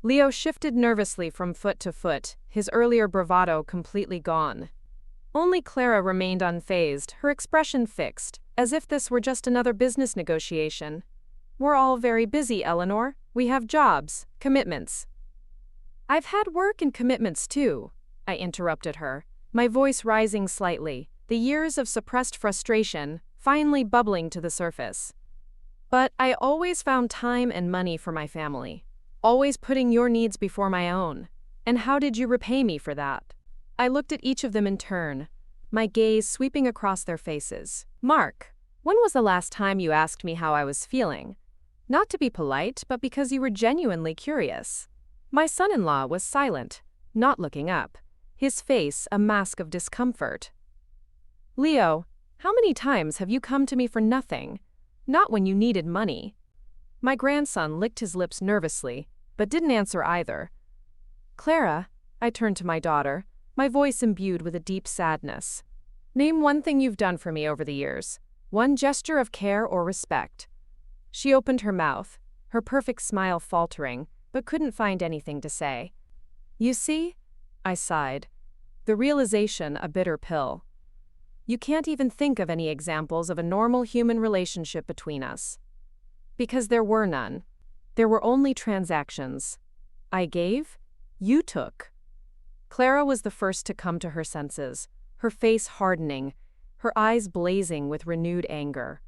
Speaker 1: Leo shifted nervously from foot to foot, his earlier bravado completely gone. Only Clara remained unfazed, her expression fixed, as if this were just another business negotiation. We're all very busy, Eleanor. We have jobs, commitments. I've had work and commitments too, I interrupted her, my voice rising slightly, the years of suppressed frustration finally bubbling to the surface. But I always found time and money for my family, always putting your needs before my own. And how did you repay me for that? I looked at each of them in turn, my gaze sweeping across their faces. Mark, when was the last time you asked me how I was feeling? Not to be polite, but because you were genuinely curious. My son-in-law was silent, not looking up, his face a mask of discomfort. Leo, how many times have you come to me for nothing? Not when you needed money. My grandson licked his lips nervously, but didn't answer either. Clara, I turned to my daughter, my voice imbued with a deep sadness. Name one thing you've done for me over the years, one gesture of care or respect. She opened her mouth, her perfect smile faltering, but couldn't find anything to say. You see? I sighed, the realization a bitter pill. You can't even think of any examples of a normal human relationship between us. Because there were none. There were only transactions. I gave, you took. Clara was the first to come to her senses, her face hardening, her eyes blazing with renewed anger.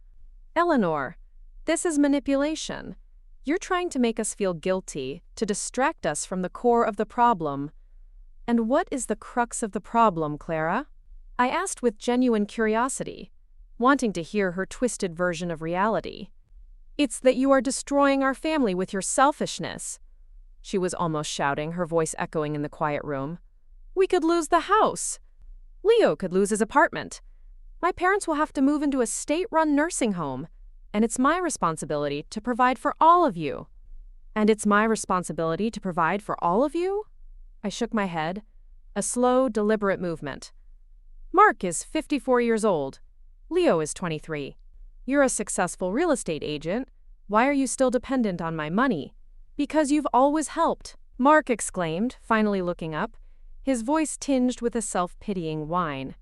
Speaker 1: Eleanor, this is manipulation. You're trying to make us feel guilty, to distract us from the core of the problem. And what is the crux of the problem, Clara? I asked with genuine curiosity, wanting to hear her twisted version of reality. It's that you are destroying our family with your selfishness. She was almost shouting, her voice echoing in the quiet room. We could lose the house. Leo could lose his apartment. My parents will have to move into a state-run nursing home, and it's my responsibility to provide for all of you. And it's my responsibility to provide for all of you? I shook my head, a slow, deliberate movement. Mark is 54 years old. Leo is 23. You're a successful real estate agent. Why are you still dependent on my money? Because you've always helped, Mark exclaimed, finally looking up, his voice tinged with a self-pitying whine.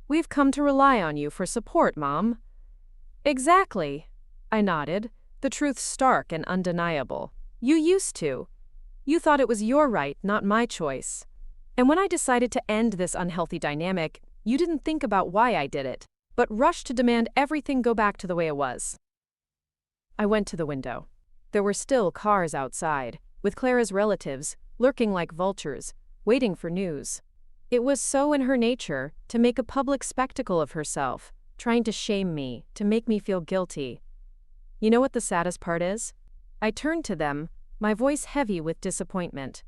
Speaker 1: "We've come to rely on you for support, Mom." "Exactly," I nodded, the truth stark and undeniable. "You used to. You thought it was your right, not my choice. And when I decided to end this unhealthy dynamic, you didn't think about why I did it, but rushed to demand everything go back to the way it was." I went to the window. There were still cars outside, with Clara's relatives, lurking like vultures, waiting for news. It was so in her nature to make a public spectacle of herself, trying to shame me, to make me feel guilty. You know what the saddest part is? I turned to them, my voice heavy with disappointment.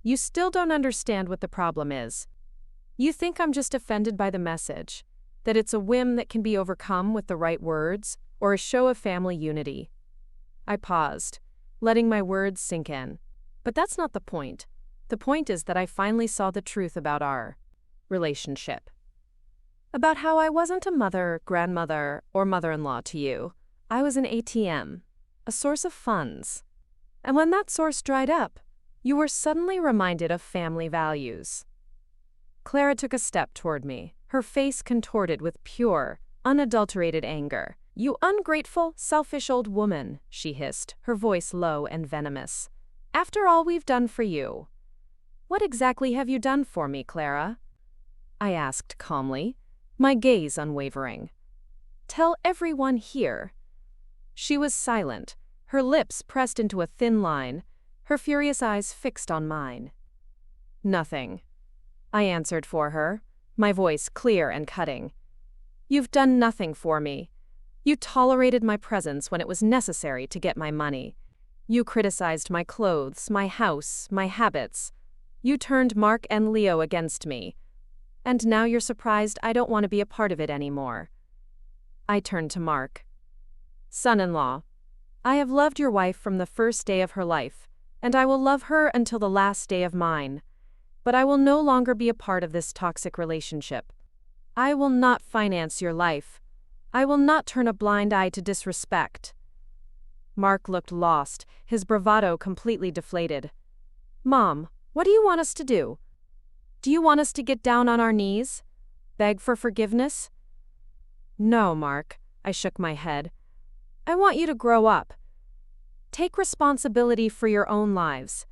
Speaker 1: "You still don't understand what the problem is. You think I'm just offended by the message, that it's a whim that can be overcome with the right words, or a show of family unity." I paused, letting my words sink in. But that's not the point. The point is that I finally saw the truth about our relationship. About how I wasn't a mother, grandmother, or mother-in-law to you. I was an ATM, a source of funds. And when that source dried up, you were suddenly reminded of family values. Clara took a step toward me, her face contorted with pure, unadulterated anger. "You ungrateful, selfish old woman," she hissed, her voice low and venomous. "After all we've done for you." "What exactly have you done for me, Clara?" I asked calmly, my gaze unwavering. "Tell everyone here." She was silent, her lips pressed into a thin line, her furious eyes fixed on mine. "Nothing," I answered for her, my voice clear and cutting. "You've done nothing for me. You tolerated my presence when it was necessary to get my money. You criticized my clothes, my house, my habits. You turned Mark and Leo against me. And now you're surprised I don't want to be a part of it anymore." I turned to Mark. "Son-in-law, I have loved your wife from the first day of her life, and I will love her until the last day of mine. But I will no longer be a part of this toxic relationship. I will not finance your life. I will not turn a blind eye to disrespect." Mark looked lost, his bravado completely deflated. "Mom, what do you want us to do? Do you want us to get down on our knees? Beg for forgiveness?" "No, Mark," I shook my head. "I want you to grow up. Take responsibility for your own lives.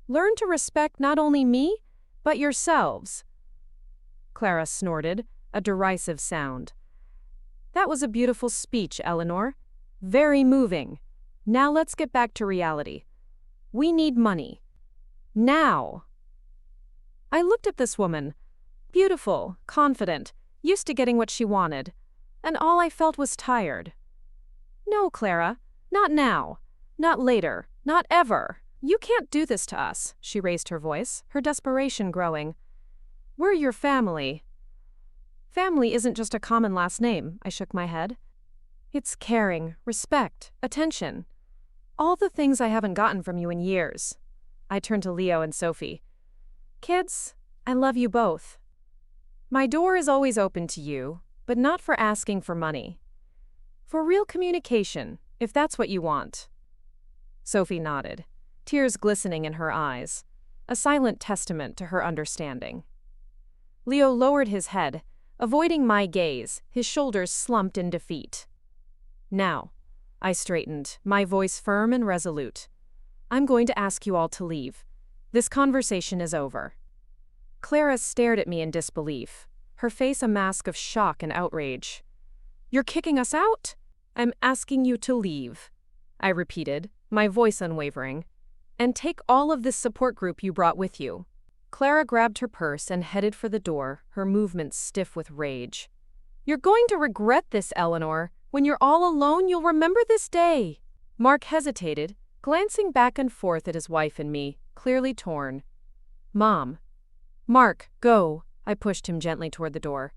Speaker 1: Learn to respect not only me, but yourselves." Clara snorted, a derisive sound. "That was a beautiful speech, Eleanor. Very moving. Now let's get back to reality. We need money. Now." I looked at this woman, beautiful, confident, used to getting what she wanted, and all I felt was tired. "No, Clara, not now. Not later. Not ever. You can't do this to us," she raised her voice, her desperation growing. "We're your family." "Family isn't just a common last name," I shook my head. "It's caring, respect, attention. All the things I haven't gotten from you in years." I turned to Leo and Sophie. "Kids, I love you both. My door is always open to you, but not for asking for money. For real communication, if that's what you want." Sophie nodded, tears glistening in her eyes, a silent testament to her understanding. Leo lowered his head, avoiding my gaze, his shoulders slumped in defeat. "Now," I straightened, my voice firm and resolute. "I'm going to ask you all to leave. This conversation is over." Clara stared at me in disbelief, her face a mask of shock and outrage. "You're kicking us out?" "I'm asking you to leave," I repeated, my voice unwavering. "And take all of this support group you brought with you." Clara grabbed her purse and headed for the door, her movements stiff with rage. "You're going to regret this, Eleanor. When you're all alone, you'll remember this day." Mark hesitated, glancing back and forth at his wife and me, clearly torn. "Mom." "Mark, go." I pushed him gently toward the door.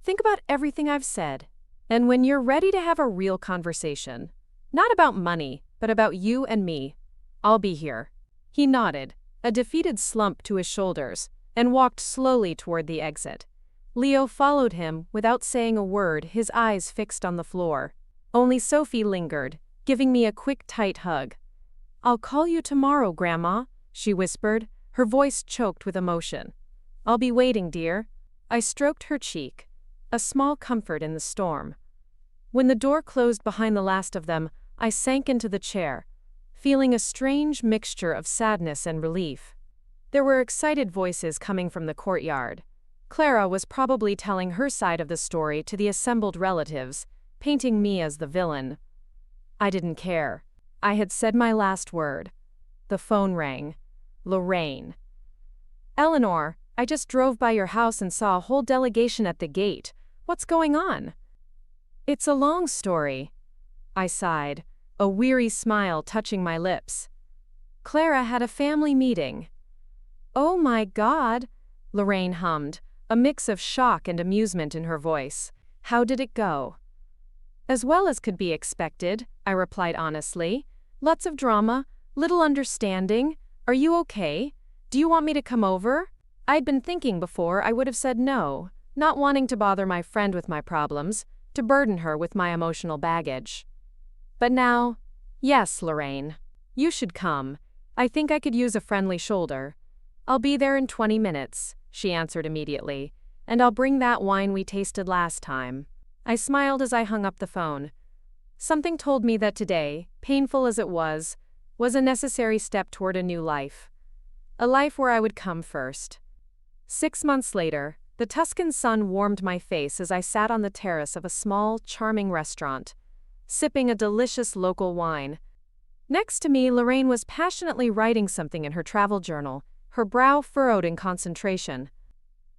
Speaker 1: "Think about everything I've said. And when you're ready to have a real conversation, not about money, but about you and me, I'll be here." He nodded, a defeated slump to his shoulders, and walked slowly toward the exit. Leo followed him without saying a word, his eyes fixed on the floor. Only Sophie lingered, giving me a quick, tight hug. "I'll call you tomorrow, Grandma," she whispered, her voice choked with emotion. "I'll be waiting, dear." I stroked her cheek, a small comfort in the storm. When the door closed behind the last of them, I sank into the chair, feeling a strange mixture of sadness and relief. There were excited voices coming from the courtyard. Clara was probably telling her side of the story to the assembled relatives, painting me as the villain. I didn't care. I had said my last word. The phone rang. Lorraine. "Eleanor, I just drove by your house and saw a whole delegation at the gate. What's going on?" "It's a long story," I sighed, a weary smile touching my lips. "Clara had a family meeting." "Oh my God," Lorraine hummed, a mix of shock and amusement in her voice. "How did it go?" "As well as could be expected," I replied honestly. "Lots of drama, little understanding. Are you okay? Do you want me to come over?" I'd been thinking before I would have said no, not wanting to bother my friend with my problems, to burden her with my emotional baggage. But now, yes, Lorraine. You should come. I think I could use a friendly shoulder. "I'll be there in 20 minutes, she answered immediately, "and I'll bring that wine we tasted last time." I smiled as I hung up the phone. Something told me that today, painful as it was a necessary step toward a new life. A life where I would come first. 6 months later, the Tuscan sun warmed my face as I sat on the terrace of a small, charming restaurant, sipping a delicious local wine. Next to me, Lorraine was passionately writing something in her travel journal, her brow furrowed in concentration.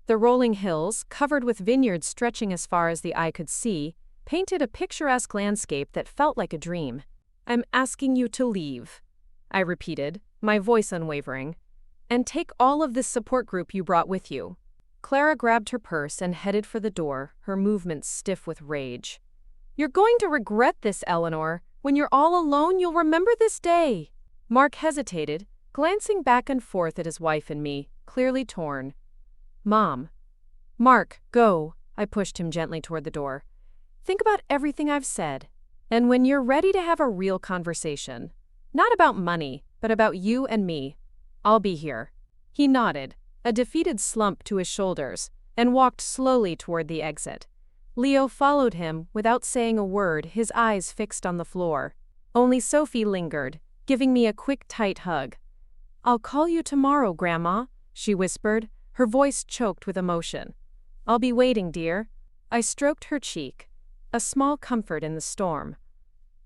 Speaker 1: The rolling hills, covered with vineyards stretching as far as the eye could see, painted a picturesque landscape that felt like a dream. "I'm asking you to leave," I repeated, my voice unwavering, "and take all of this support group you brought with you." Clara grabbed her purse and headed for the door, her movements stiff with rage. "You're going to regret this, Eleanor. When you're all alone, you'll remember this day." Mark hesitated, glancing back and forth at his wife and me, clearly torn. "Mom." "Mark, go," I pushed him gently toward the door. "Think about everything I've said. And when you're ready to have a real conversation, not about money, but about you and me, I'll be here." He nodded, a defeated slump to his shoulders, and walked slowly toward the exit. Leo followed him without saying a word, his eyes fixed on the floor. Only Sophie lingered, giving me a quick, tight hug. "I'll call you tomorrow, Grandma," she whispered, her voice choked with emotion. "I'll be waiting, dear." I stroked her cheek, a small comfort in the storm.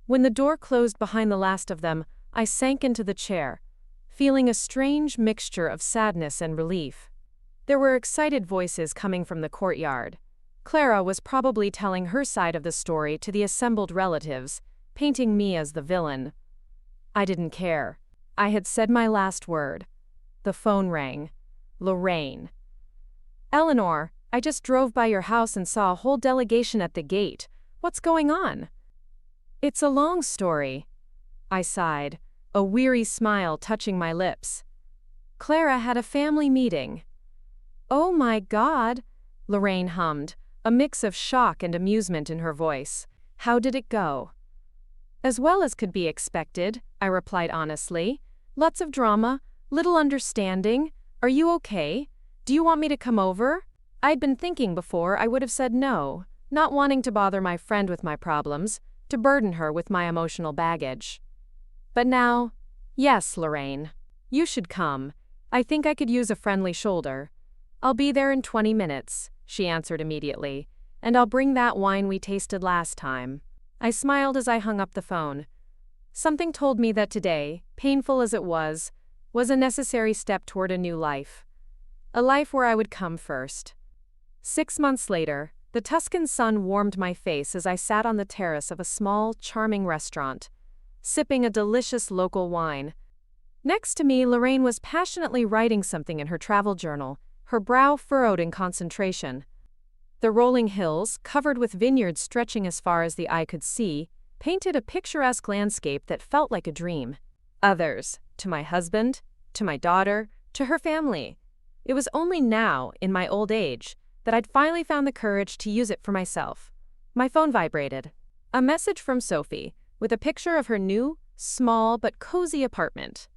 Speaker 1: When the door closed behind the last of them, I sank into the chair, feeling a strange mixture of sadness and relief. There were excited voices coming from the courtyard. Clara was probably telling her side of the story to the assembled relatives, painting me as the villain. I didn't care. I had said my last word. The phone rang. Lorraine. "Eleanor, I just drove by your house and saw a whole delegation at the gate. What's going on?" "It's a long story," I sighed, a weary smile touching my lips. "Clara had a family meeting." "Oh my God," Lorraine hummed, a mix of shock and amusement in her voice. "How did it go?" "As well as could be expected," I replied honestly. "Lots of drama, little understanding. Are you okay? Do you want me to come over?" I'd been thinking before I would have said no, not wanting to bother my friend with my problems, to burden her with my emotional baggage. But now, yes, Lorraine. You should come. I think I could use a friendly shoulder. "I'll be there in 20 minutes, she answered immediately, "and I'll bring that wine we tasted last time." I smiled as I hung up the phone. Something told me that today, painful as it was a necessary step toward a new life. A life where I would come first. 6 months later, the Tuscan sun warmed my face as I sat on the terrace of a small, charming restaurant, sipping a delicious local wine. Next to me, Lorraine was passionately writing something in her travel journal, her brow furrowed in concentration. The rolling hills, covered with vineyards stretching as far as the eye could see, painted a picturesque landscape that felt like a dream. Others, to my husband, to my daughter, to her family. It was only now, in my old age, that I'd finally found the courage to use it for myself. My phone vibrated. A message from Sophie, with a picture of her new, small but cozy apartment.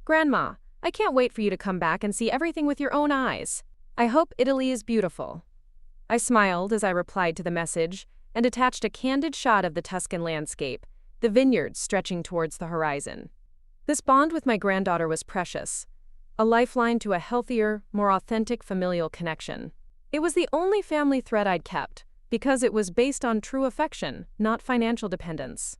Speaker 1: "Grandma, I can't wait for you to come back and see everything with your own eyes. I hope Italy is beautiful." I smiled as I replied to the message and attached a candid shot of the Tuscan landscape, the vineyards stretching towards the horizon. This bond with my granddaughter was precious, a lifeline to a healthier, more authentic familial connection. It was the only family thread I'd kept, because it was based on true affection, not financial dependence.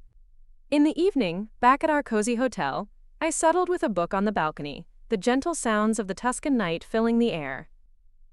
Speaker 1: In the evening, back at our cozy hotel, I settled with a book on the balcony, the gentle sounds of the Tuscan night filling the air.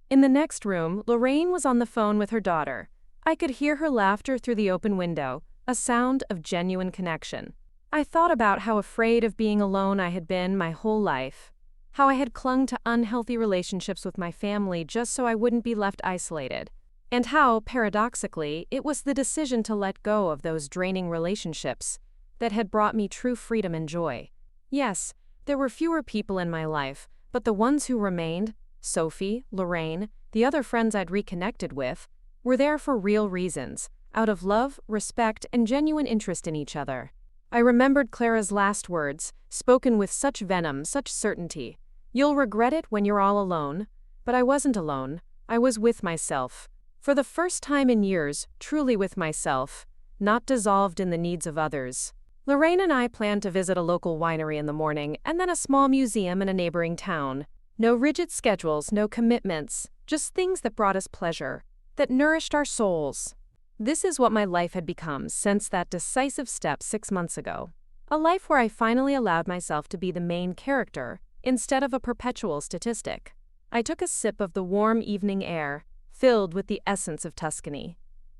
Speaker 1: In the next room, Lorraine was on the phone with her daughter. I could hear her laughter through the open window, a sound of genuine connection. I thought about how afraid of being alone I had been my whole life, how I had clung to unhealthy relationships with my family just so I wouldn't be left isolated, and how, paradoxically, it was the decision to let go of those draining relationships that had brought me true freedom and joy. Yes, there were fewer people in my life, but the ones who remained, Sophie, Lorraine, the other friends I'd reconnected with, were there for real reasons, out of love, respect, and genuine interest in each other. I remembered Clara's last words, spoken with such venom, such certainty. "You'll regret it when you're all alone." But I wasn't alone. I was with myself. For the first time in years, truly with myself, not dissolved in the needs of others. Lorraine and I planned to visit a local winery in the morning and then a small museum in a neighboring town. No rigid schedules, no commitments, just things that brought us pleasure, that nourished our souls. This is what my life had become since that decisive step 6 months ago. A life where I finally allowed myself to be the main character, instead of a perpetual statistic. I took a sip of the warm evening air, filled with the essence of Tuscany.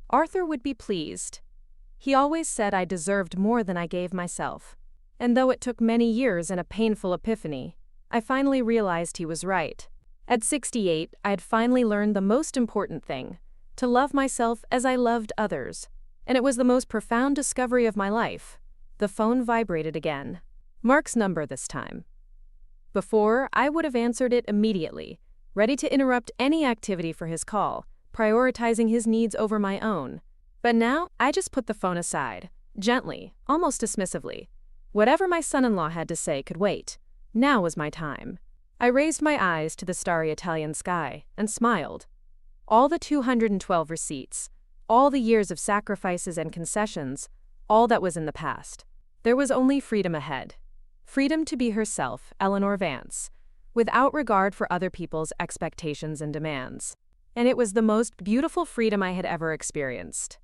Speaker 1: Arthur would be pleased. He always said I deserved more than I gave myself. And though it took many years and a painful epiphany, I finally realized he was right. At 68, I had finally learned the most important thing, to love myself as I loved others. And it was the most profound discovery of my life. The phone vibrated again. Mark's number this time. Before, I would have answered it immediately, ready to interrupt any activity for his call, prioritizing his needs over my own. But now, I just put the phone aside, gently, almost dismissively. Whatever my son-in-law had to say could wait. Now was my time. I raised my eyes to the starry Italian sky and smiled. All the 212 receipts, all the years of sacrifices and concessions, all that was in the past. There was only freedom ahead. Freedom to be herself, Eleanor Vance, without regard for other people's expectations and demands. And it was the most beautiful freedom I had ever experienced.